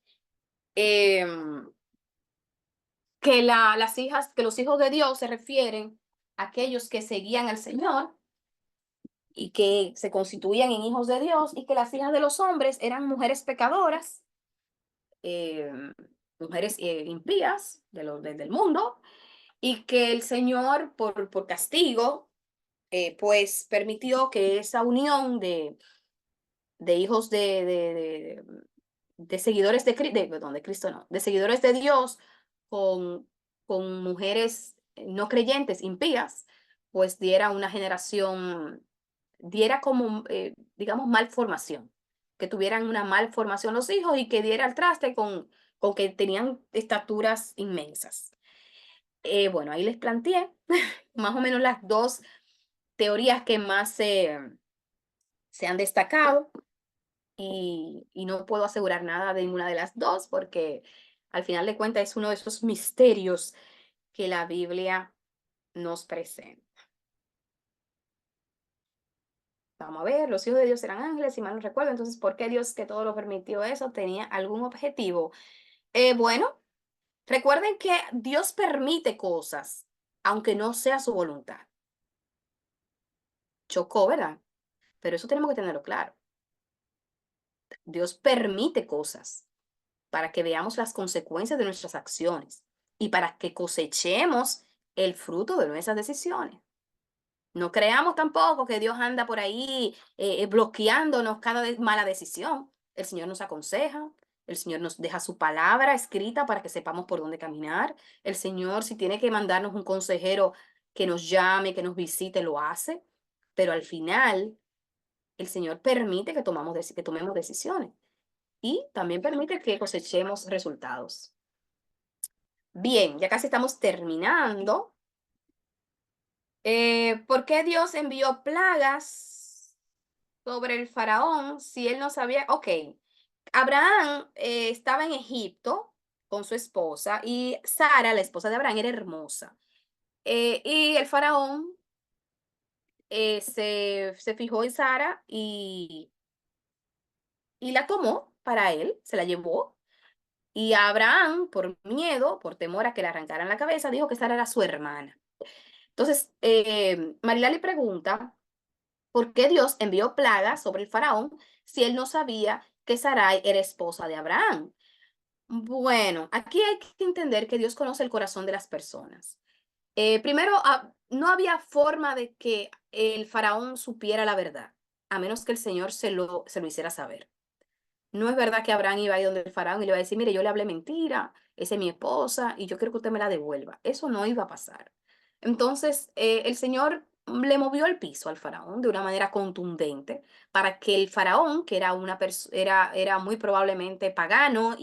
Speaker 1: em, que los hijos de Dios se refieren a aquellos que seguían al Señor y que se constituían en hijos de Dios, y que las hijas de los hombres eran mujeres pecadoras, mujeres impías del mundo, y que el Señor por castigo pues permitió que esa unión de hijos de seguidores perdón, de Cristo no, de seguidores de Dios con, con mujeres no creyentes, impías, pues diera como, digamos, malformación, que tuvieran una malformación los hijos y que diera el traste con que tenían estaturas inmensas. Bueno, ahí les planteé más o menos las dos teorías que más se han destacado, y no puedo asegurar nada de ninguna de las dos porque al final de cuentas es uno de esos misterios que la Biblia nos presenta. Vamos a ver, los hijos de Dios eran ángeles, si mal no recuerdo. Entonces, ¿por qué Dios, que todo lo permitió eso, tenía algún objetivo? Bueno, recuerden que Dios permite cosas, aunque no sea su voluntad. Chocó, ¿verdad? Pero eso tenemos que tenerlo claro. Dios permite cosas para que veamos las consecuencias de nuestras acciones y para que cosechemos el fruto de nuestras decisiones. No creamos tampoco que Dios anda por ahí bloqueándonos cada mala decisión. El Señor nos aconseja, el Señor nos deja su palabra escrita para que sepamos por dónde caminar. El Señor, si tiene que mandarnos un consejero que nos llame, que nos visite, lo hace. Pero al final, el Señor permite que tomemos decisiones y también permite que cosechemos resultados. Bien, ya casi estamos terminando. ¿Por qué Dios envió plagas sobre el faraón si él no sabía? Ok, Abraham estaba en Egipto con su esposa, y Sara, la esposa de Abraham, era hermosa. Y el faraón se fijó en Sara y la tomó para él, se la llevó. Y Abraham, por miedo, por temor a que le arrancaran la cabeza, dijo que Sara era su hermana. Entonces, Marilali pregunta, ¿por qué Dios envió plagas sobre el faraón si él no sabía que Sarai era esposa de Abraham? Bueno, aquí hay que entender que Dios conoce el corazón de las personas. Primero, no había forma de que el faraón supiera la verdad, a menos que el Señor se lo hiciera saber. No es verdad que Abraham iba a ir donde el faraón y le iba a decir, mire, yo le hablé mentira, esa es mi esposa y yo quiero que usted me la devuelva. Eso no iba a pasar. Entonces, el Señor le movió el piso al faraón de una manera contundente para que el faraón, que era muy probablemente pagano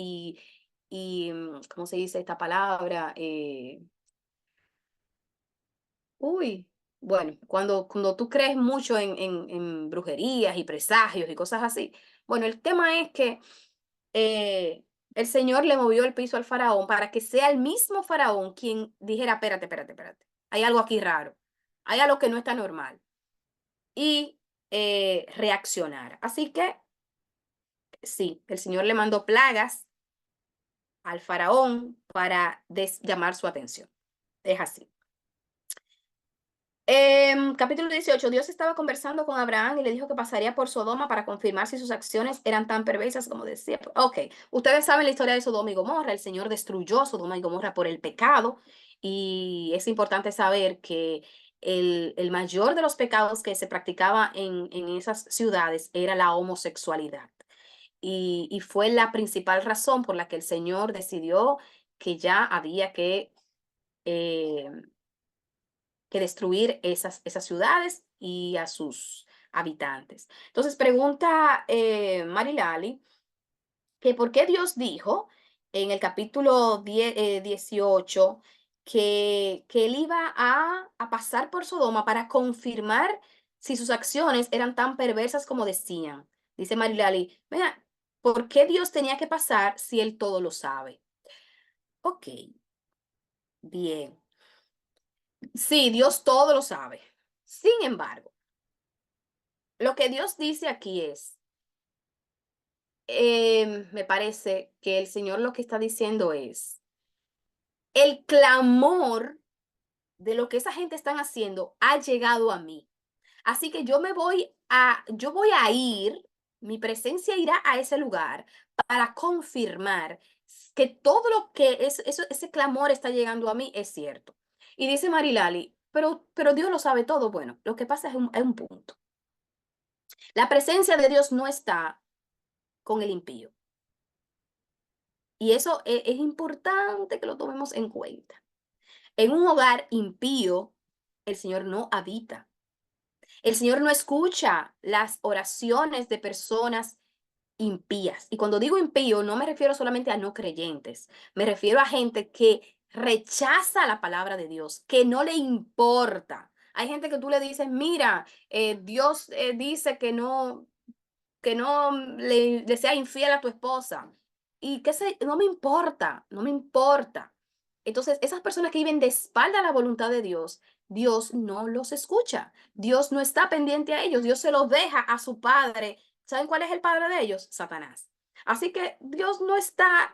Speaker 1: ¿cómo se dice esta palabra? Uy, bueno, cuando tú crees mucho en brujerías y presagios y cosas así. Bueno, el tema es que el Señor le movió el piso al faraón para que sea el mismo faraón quien dijera, espérate, espérate, espérate, hay algo aquí raro, hay algo que no está normal, y reaccionar. Así que sí, el Señor le mandó plagas al faraón para llamar su atención. Es así. Capítulo 18. Dios estaba conversando con Abraham y le dijo que pasaría por Sodoma para confirmar si sus acciones eran tan perversas como decía. Ok, ustedes saben la historia de Sodoma y Gomorra. El Señor destruyó Sodoma y Gomorra por el pecado, y es importante saber que el mayor de los pecados que se practicaba en esas ciudades era la homosexualidad. Y fue la principal razón por la que el Señor decidió que ya había eh, que destruir esas ciudades y a sus habitantes. Entonces pregunta Marilali que por qué Dios dijo en el capítulo 18 que él iba a pasar por Sodoma para confirmar si sus acciones eran tan perversas como decían. Dice Marilali, mira, ¿por qué Dios tenía que pasar si él todo lo sabe? Ok, bien. Sí, Dios todo lo sabe. Sin embargo, lo que Dios dice aquí es, me parece que el Señor lo que está diciendo es, el clamor de lo que esa gente están haciendo ha llegado a mí. Así que yo voy a ir, mi presencia irá a ese lugar para confirmar que todo lo que ese clamor está llegando a mí es cierto. Y dice Marilali, pero Dios lo sabe todo. Bueno, lo que pasa es un punto. La presencia de Dios no está con el impío. Y eso es importante que lo tomemos en cuenta. En un hogar impío, el Señor no habita. El Señor no escucha las oraciones de personas impías. Y cuando digo impío, no me refiero solamente a no creyentes, me refiero a gente que rechaza la palabra de Dios, que no le importa. Hay gente que tú le dices, mira, Dios dice que no le sea infiel a tu esposa. Y qué sé, no me importa, no me importa. Entonces, esas personas que viven de espalda a la voluntad de Dios, Dios no los escucha. Dios no está pendiente a ellos. Dios se los deja a su padre. ¿Saben cuál es el padre de ellos? Satanás. Así que Dios no está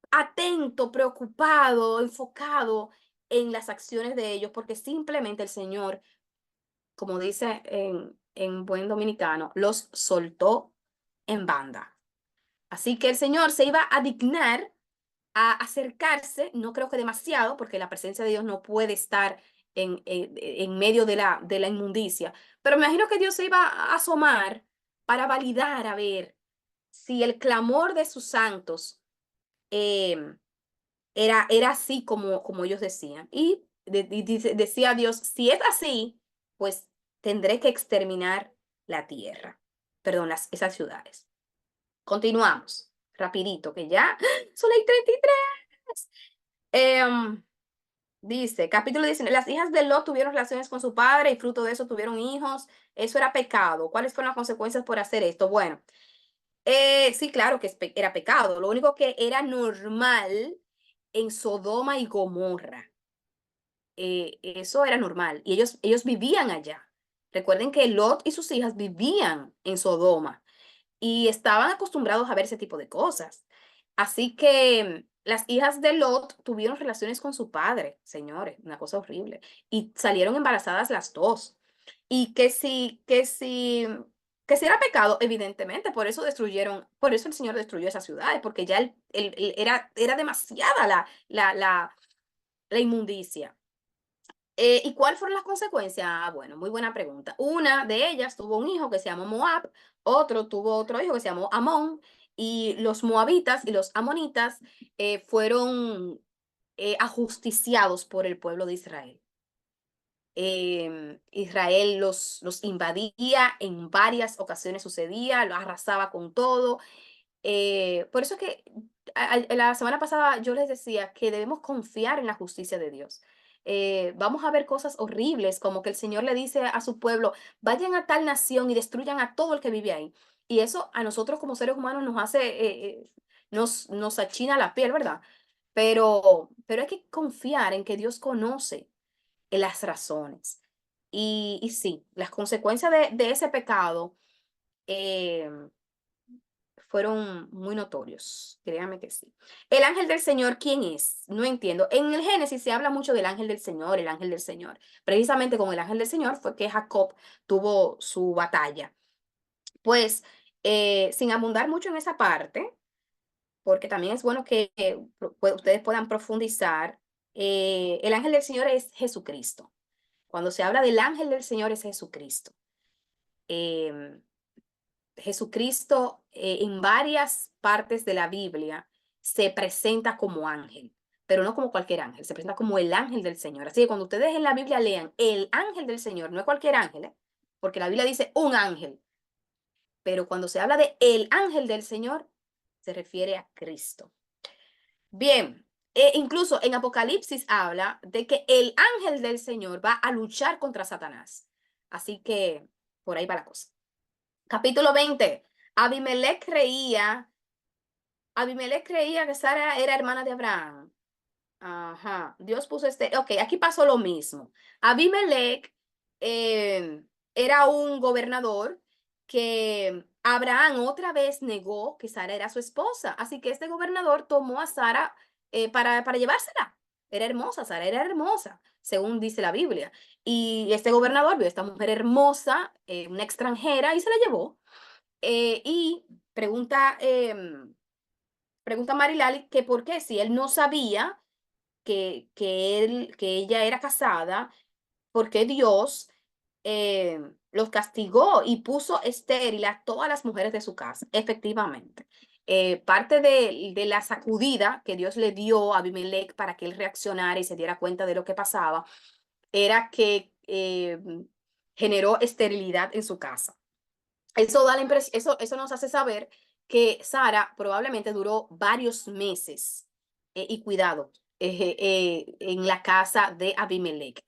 Speaker 1: atento, preocupado, enfocado en las acciones de ellos, porque simplemente el Señor, como dice en buen dominicano, los soltó en banda. Así que el Señor se iba a dignar a acercarse, no creo que demasiado, porque la presencia de Dios no puede estar en medio de la inmundicia, pero me imagino que Dios se iba a asomar para validar, a ver si el clamor de sus santos eh, era así como ellos decían. Y decía Dios, si es así, pues tendré que exterminar la tierra, perdón, esas ciudades. Continuamos, rapidito, que ya son las 33. Dice, capítulo 19, las hijas de Lot tuvieron relaciones con su padre y fruto de eso tuvieron hijos. Eso era pecado. ¿Cuáles fueron las consecuencias por hacer esto? Bueno, sí, claro que era pecado. Lo único que era normal en Sodoma y Gomorra. Eso era normal. Y ellos vivían allá. Recuerden que Lot y sus hijas vivían en Sodoma y estaban acostumbrados a ver ese tipo de cosas. Así que las hijas de Lot tuvieron relaciones con su padre, señores, una cosa horrible, y salieron embarazadas las dos. Y que si era pecado, evidentemente, por eso el Señor destruyó esas ciudades, porque ya era demasiada la inmundicia. ¿Y cuáles fueron las consecuencias? Ah, bueno, muy buena pregunta. Una de ellas tuvo un hijo que se llamó Moab, otro tuvo otro hijo que se llamó Amón, y los moabitas y los amonitas fueron ajusticiados por el pueblo de Israel. Israel los invadía, en varias ocasiones sucedía, lo arrasaba con todo. Por eso es que la semana pasada yo les decía que debemos confiar en la justicia de Dios. Vamos a ver cosas horribles, como que el Señor le dice a su pueblo, vayan a tal nación y destruyan a todo el que vive ahí. Y eso a nosotros como seres humanos nos hace, nos achina la piel, ¿verdad? Pero hay que confiar en que Dios conoce las razones. Y sí, las consecuencias de ese pecado eh, fueron muy notorios, créanme que sí. El ángel del Señor, ¿quién es? No entiendo. En el Génesis se habla mucho del ángel del Señor, el ángel del Señor. Precisamente con el ángel del Señor fue que Jacob tuvo su batalla. Pues, sin abundar mucho en esa parte, porque también es bueno que ustedes puedan profundizar, el ángel del Señor es Jesucristo. Cuando se habla del ángel del Señor es Jesucristo. Em, Jesucristo en varias partes de la Biblia se presenta como ángel, pero no como cualquier ángel, se presenta como el ángel del Señor. Así que cuando ustedes en la Biblia lean el ángel del Señor, no es cualquier ángel, porque la Biblia dice un ángel, pero cuando se habla de el ángel del Señor, se refiere a Cristo. Bien, incluso en Apocalipsis habla de que el ángel del Señor va a luchar contra Satanás. Así que por ahí va la cosa. Capítulo 20. Abimelech creía que Sara era hermana de Abraham. Ajá, Dios puso ok, aquí pasó lo mismo. Abimelech era un gobernador que Abraham otra vez negó que Sara era su esposa. Así que este gobernador tomó a Sara para llevársela. Era hermosa, Sara era hermosa, según dice la Biblia. Y este gobernador vio a esta mujer hermosa, una extranjera, y se la llevó. Y pregunta Marilali que por qué si él no sabía que ella era casada, porque Dios los castigó y puso estéril a todas las mujeres de su casa, efectivamente. Parte de la sacudida que Dios le dio a Abimelech para que él reaccionara y se diera cuenta de lo que pasaba, era que generó esterilidad en su casa. Eso da la impresión, eso nos hace saber que Sara probablemente duró varios meses y cuidado en la casa de Abimelech.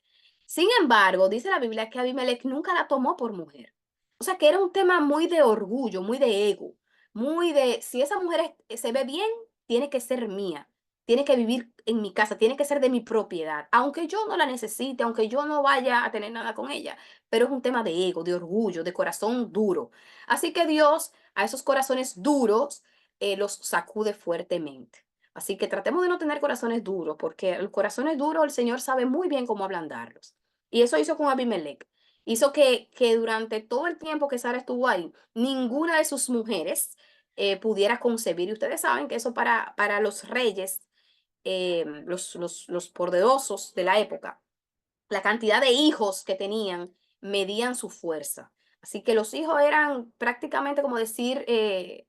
Speaker 1: Sin embargo, dice la Biblia que Abimelech nunca la tomó por mujer. O sea que era un tema muy de orgullo, muy de ego, muy de si esa mujer se ve bien, tiene que ser mía, tiene que vivir en mi casa, tiene que ser de mi propiedad, aunque yo no la necesite, aunque yo no vaya a tener nada con ella, pero es un tema de ego, de orgullo, de corazón duro. Así que Dios a esos corazones duros los sacude fuertemente. Así que tratemos de no tener corazones duros, porque los corazones duros el Señor sabe muy bien cómo ablandarlos. Y eso hizo con Abimelech. Hizo que durante todo el tiempo que Sara estuvo ahí, ninguna de sus mujeres pudiera concebir. Y ustedes saben que eso para los reyes, los poderosos de la época, la cantidad de hijos que tenían medían su fuerza. Así que los hijos eran prácticamente como decir el,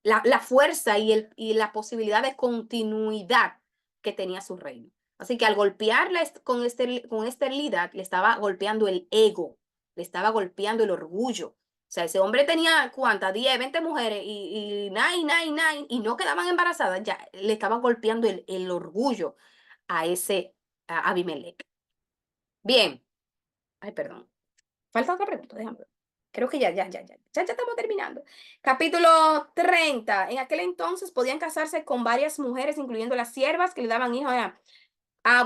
Speaker 1: la fuerza y la posibilidad de continuidad que tenía su reino. Así que al golpearla con esterilidad, le estaba golpeando el ego, le estaba golpeando el orgullo. O sea, ese hombre tenía, ¿cuántas? 10, 20 mujeres y nine, y no quedaban embarazadas, ya le estaba golpeando el orgullo a Abimelech. Bien. Ay, perdón. Falta otra pregunta, déjame ver. Creo que ya estamos terminando. Capítulo 30. En aquel entonces podían casarse con varias mujeres, incluyendo las siervas que le daban hijos.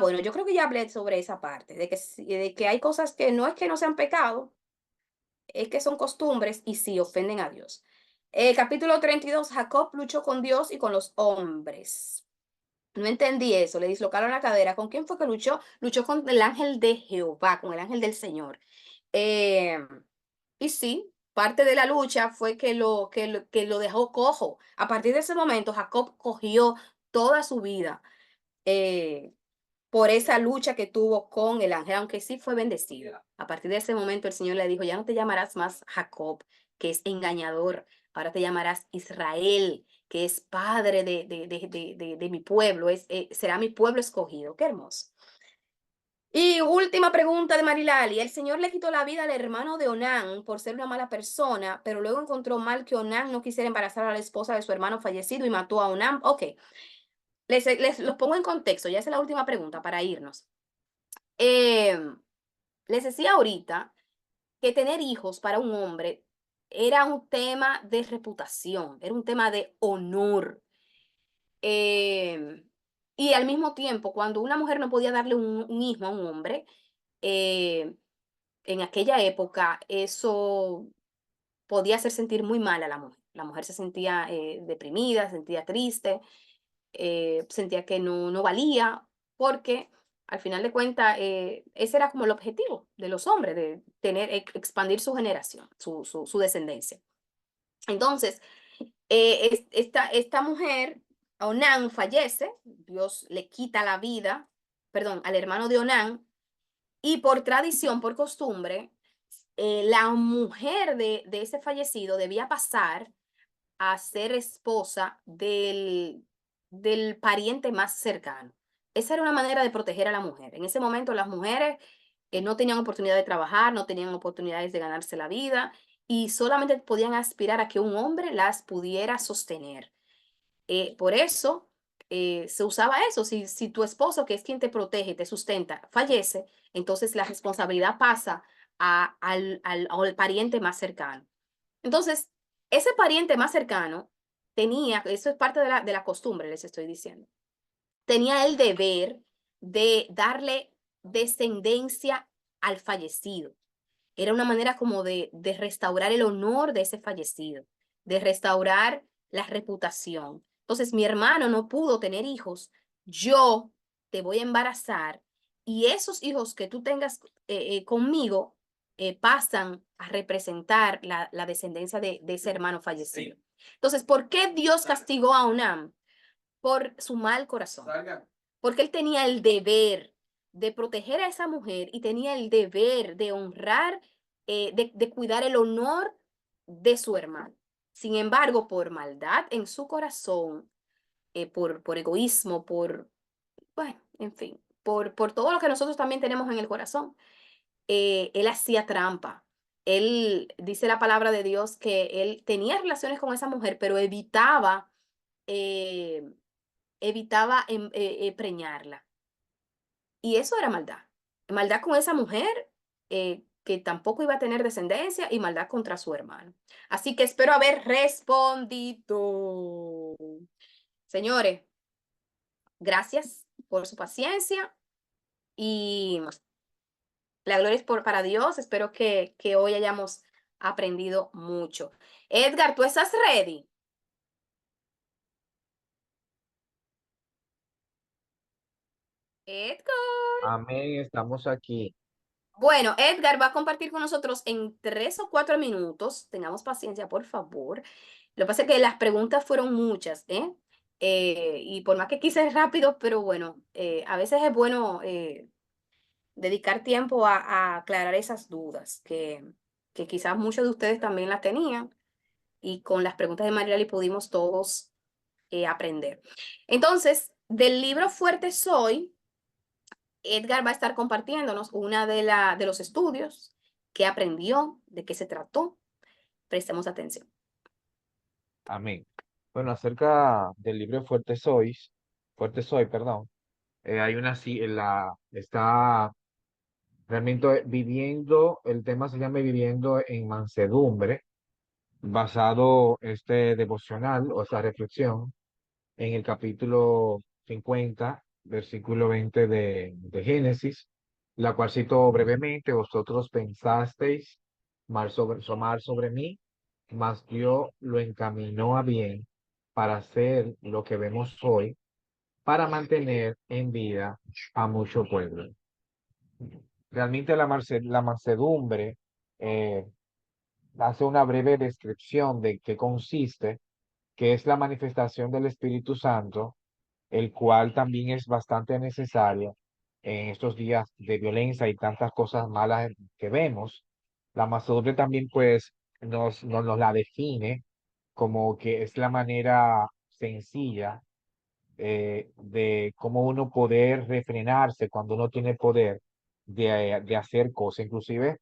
Speaker 1: Bueno, yo creo que ya hablé sobre esa parte, de que hay cosas que no es que no sean pecado, es que son costumbres y sí ofenden a Dios. Capítulo 32. Jacob luchó con Dios y con los hombres. No entendí eso, le dislocaron la cadera. ¿Con quién fue que luchó? Luchó con el ángel de Jehová, con el ángel del Señor. Eh, y sí, parte de la lucha fue que lo dejó cojo. A partir de ese momento, Jacob cogió toda su vida eh, por esa lucha que tuvo con el ángel, aunque sí fue bendecido. A partir de ese momento, el Señor le dijo, ya no te llamarás más Jacob, que es engañador, ahora te llamarás Israel, que es padre de mi pueblo, será mi pueblo escogido. Qué hermoso. Y última pregunta de Marilali. El Señor le quitó la vida al hermano de Onán por ser una mala persona, pero luego encontró mal que Onán no quisiera embarazar a la esposa de su hermano fallecido y mató a Onán. Ok, los pongo en contexto. Ya es la última pregunta para irnos. Les decía ahorita que tener hijos para un hombre era un tema de reputación, era un tema de honor. Eh, y al mismo tiempo, cuando una mujer no podía darle un hijo a un hombre, eh, en aquella época eso podía hacer sentir muy mal a la mujer. La mujer se sentía deprimida, se sentía triste, sentía que no valía, porque al final de cuentas ese era como el objetivo de los hombres, de expandir su generación, su descendencia. Entonces, esta mujer, Onán, fallece, Dios le quita la vida, perdón, al hermano de Onán, y por tradición, por costumbre, la mujer de ese fallecido debía pasar a ser esposa del pariente más cercano. Esa era una manera de proteger a la mujer. En ese momento las mujeres no tenían oportunidad de trabajar, no tenían oportunidades de ganarse la vida y solamente podían aspirar a que un hombre las pudiera sostener. Por eso se usaba eso. Si tu esposo, que es quien te protege, te sustenta, fallece, entonces la responsabilidad pasa al pariente más cercano. Entonces, ese pariente más cercano tenía, eso es parte de la costumbre, les estoy diciendo, tenía el deber de darle descendencia al fallecido. Era una manera como de restaurar el honor de ese fallecido, de restaurar la reputación. Entonces, mi hermano no pudo tener hijos, yo te voy a embarazar y esos hijos que tú tengas conmigo pasan a representar la descendencia de ese hermano fallecido. Entonces, ¿por qué Dios castigó a Onam? Por su mal corazón. Porque él tenía el deber de proteger a esa mujer y tenía el deber de honrar, de cuidar el honor de su hermano. Sin embargo, por maldad en su corazón, por egoísmo, bueno, en fin, por todo lo que nosotros también tenemos en el corazón, él hacía trampa. Él dice la palabra de Dios que él tenía relaciones con esa mujer, pero eh, evitaba preñarla. Y eso era maldad. Maldad con esa mujer que tampoco iba a tener descendencia y maldad contra su hermano. Así que espero haber respondido. Señores, gracias por su paciencia y la gloria es para Dios. Espero que hoy hayamos aprendido mucho. Edgar, ¿tú estás ready? Edgar.
Speaker 2: Amén, estamos aquí.
Speaker 1: Bueno, Edgar va a compartir con nosotros en 3 o 4 minutos. Tengamos paciencia, por favor. Lo que pasa es que las preguntas fueron muchas, ¿eh? Y por más que quise rápido, pero bueno, a veces es bueno dedicar tiempo a aclarar esas dudas que quizás muchos de ustedes también las tenían y con las preguntas de Marilali pudimos todos aprender. Entonces, del libro Fuerte Soy, Edgar va a estar compartiéndonos una de los estudios que aprendió, de qué se trató. Prestemos atención.
Speaker 2: Amén. Bueno, acerca del libro Fuerte Soy, perdón, hay una, está realmente viviendo, el tema se llama Viviendo en Mansedumbre, basado este devocional o esta reflexión en el capítulo 50 versículo 20 de Génesis, la cual cito brevemente: vosotros pensasteis mal sobre mí, mas Dios lo encaminó a bien para hacer lo que vemos hoy, para mantener en vida a mucho pueblo. Realmente la mansedumbre eh, hace una breve descripción de qué consiste, que es la manifestación del Espíritu Santo, el cual también es bastante necesario en estos días de violencia y tantas cosas malas que vemos. La mansedumbre también pues nos la define como que es la manera sencilla de cómo uno poder refrenarse cuando uno tiene poder de hacer cosas. Inclusive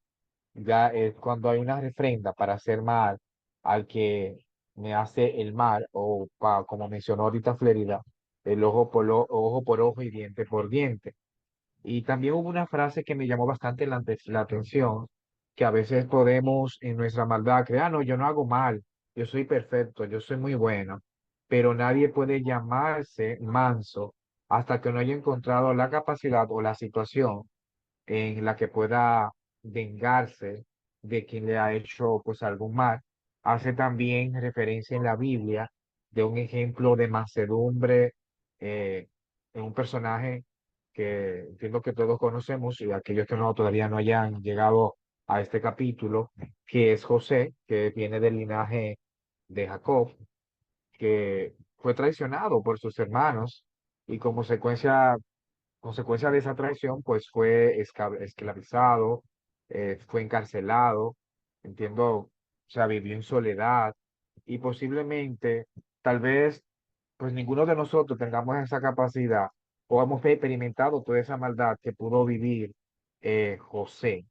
Speaker 2: ya cuando hay una refrenda para hacer mal al que me hace el mal, o como mencionó ahorita Florida, el ojo por ojo y diente por diente. Y también hubo una frase que me llamó bastante la atención, que a veces podemos en nuestra maldad creer: "Ah, no, yo no hago mal, yo soy perfecto, yo soy muy bueno", pero nadie puede llamarse manso hasta que no haya encontrado la capacidad o la situación en la que pueda vengarse de quien le ha hecho pues algún mal. Hace también referencia en la Biblia de un ejemplo de mansedumbre en un personaje que entiendo que todos conocemos, y aquellos que no todavía no hayan llegado a este capítulo, que es José, que viene del linaje de Jacob, que fue traicionado por sus hermanos y como consecuencia de esa traición, pues fue esclavizado, fue encarcelado, entiendo, o sea, vivió en soledad y posiblemente, tal vez, pues ninguno de nosotros tengamos esa capacidad o hemos experimentado toda esa maldad que pudo vivir José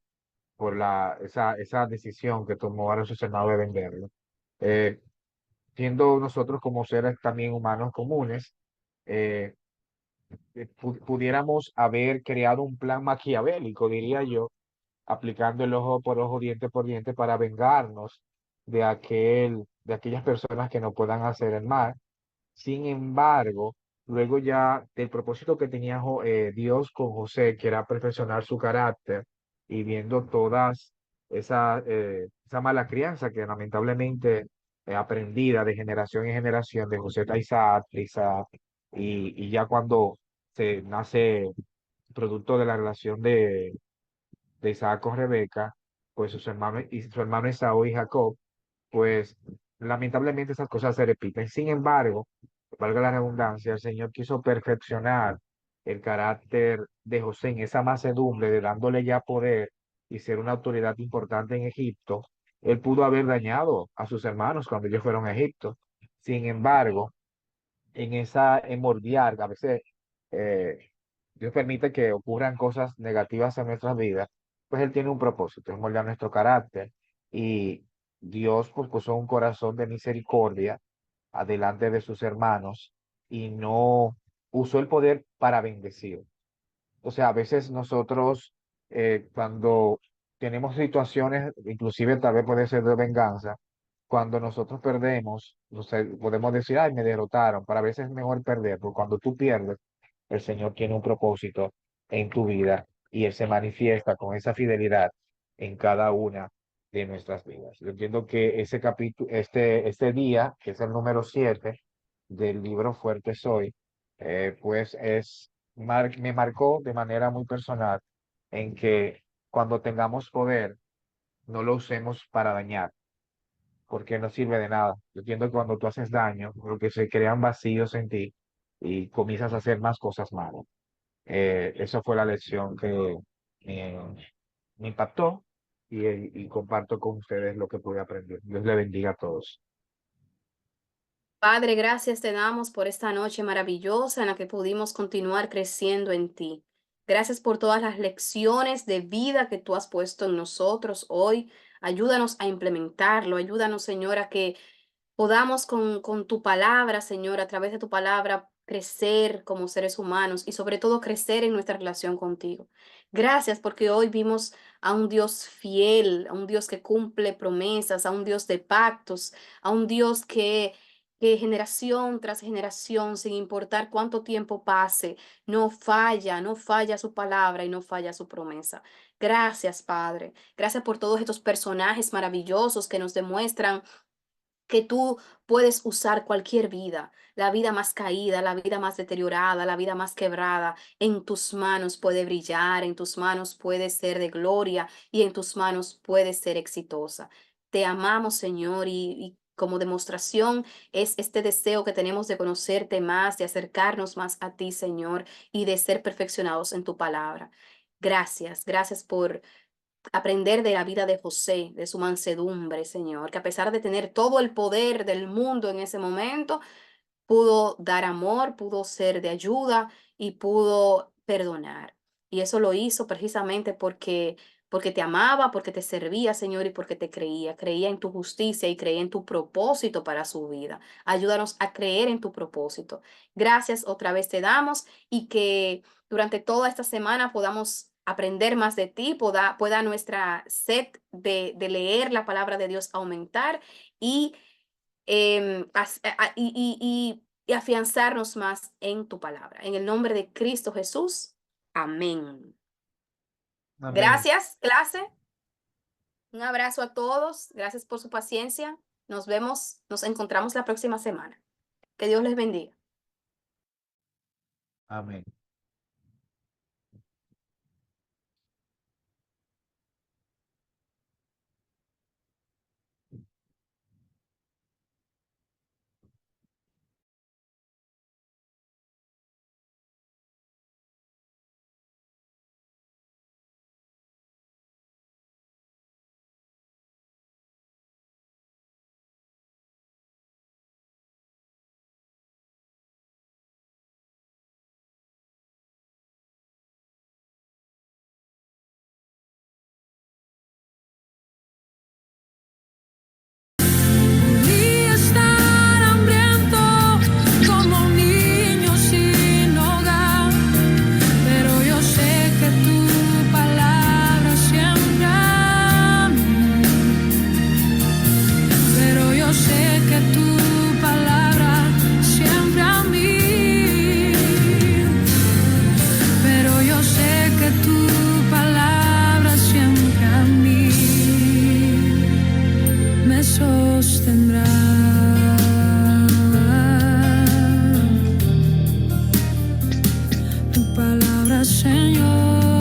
Speaker 2: por esa decisión que tomó ahora su senado de venderlo. Eh, siendo nosotros como seres también humanos comunes, eh, pudiéramos haber creado un plan maquiavélico, diría yo, aplicando el ojo por ojo, diente por diente, para vengarnos de aquellas personas que nos puedan hacer el mal. Sin embargo, luego ya del propósito que tenía Dios con José, que era perfeccionar su carácter, y viendo todas esa mala crianza que lamentablemente aprendida de generación en generación de José a Isaac, y ya cuando se nace producto de la relación de Isaac con Rebeca, pues sus hermanos, y su hermano Esaú y Jacob, pues lamentablemente esas cosas se repiten. Sin embargo, valga la redundancia, el Señor quiso perfeccionar el carácter de José en esa macedumbre, de dándole ya poder y ser una autoridad importante en Egipto. Él pudo haber dañado a sus hermanos cuando ellos fueron a Egipto. Sin embargo, en esa hemordiar, a veces eh, Dios permite que ocurran cosas negativas en nuestras vidas, pues Él tiene un propósito, es moldear nuestro carácter. Y Dios pues puso un corazón de misericordia adelante de sus hermanos y no usó el poder para bendecir. O sea, a veces nosotros cuando tenemos situaciones, inclusive tal vez puede ser de venganza, cuando nosotros perdemos, no sé, podemos decir, ay, me derrotaron, pero a veces es mejor perder, porque cuando tú pierdes, el Señor tiene un propósito en tu vida y Él se manifiesta con esa fidelidad en cada una de nuestras vidas. Yo entiendo que ese capítulo, este día, que es el número 7 del libro Fuerte Soy, pues me marcó de manera muy personal en que cuando tengamos poder, no lo usemos para dañar, porque no sirve de nada. Yo entiendo que cuando tú haces daño, lo que se crean vacíos en ti y comienzas a hacer más cosas malas. Esa fue la lección que me, me impactó y comparto con ustedes lo que pude aprender. Dios le bendiga a todos.
Speaker 1: Padre, gracias te damos por esta noche maravillosa en la que pudimos continuar creciendo en ti. Gracias por todas las lecciones de vida que tú has puesto en nosotros hoy. Ayúdanos a implementarlo. Ayúdanos, Señor, a que podamos con tu palabra, Señor, a través de tu palabra, crecer como seres humanos y sobre todo crecer en nuestra relación contigo. Gracias porque hoy vimos a un Dios fiel, a un Dios que cumple promesas, a un Dios de pactos, a un Dios que generación tras generación, sin importar cuánto tiempo pase, no falla, no falla su palabra y no falla su promesa. Gracias, Padre. Gracias por todos estos personajes maravillosos que nos demuestran que tú puedes usar cualquier vida, la vida más caída, la vida más deteriorada, la vida más quebrada, en tus manos puede brillar, en tus manos puede ser de gloria y en tus manos puede ser exitosa. Te amamos, Señor, y como demostración es este deseo que tenemos de conocerte más, de acercarnos más a ti, Señor, y de ser perfeccionados en tu palabra. Gracias, gracias por aprender de la vida de José, de su mansedumbre, Señor, que a pesar de tener todo el poder del mundo en ese momento, pudo dar amor, pudo ser de ayuda y pudo perdonar. Y eso lo hizo precisamente porque te amaba, porque te servía, Señor, y porque te creía. Creía en tu justicia y creía en tu propósito para su vida. Ayúdanos a creer en tu propósito. Gracias otra vez te damos y que durante toda esta semana podamos aprender más de ti, pueda nuestra sed de leer la palabra de Dios aumentar y y afianzarnos más en tu palabra. En el nombre de Cristo Jesús. Amén.
Speaker 2: Amén.
Speaker 1: Gracias, clase. Un abrazo a todos. Gracias por su paciencia. Nos vemos, nos encontramos la próxima semana. Que Dios les bendiga.
Speaker 2: Amén.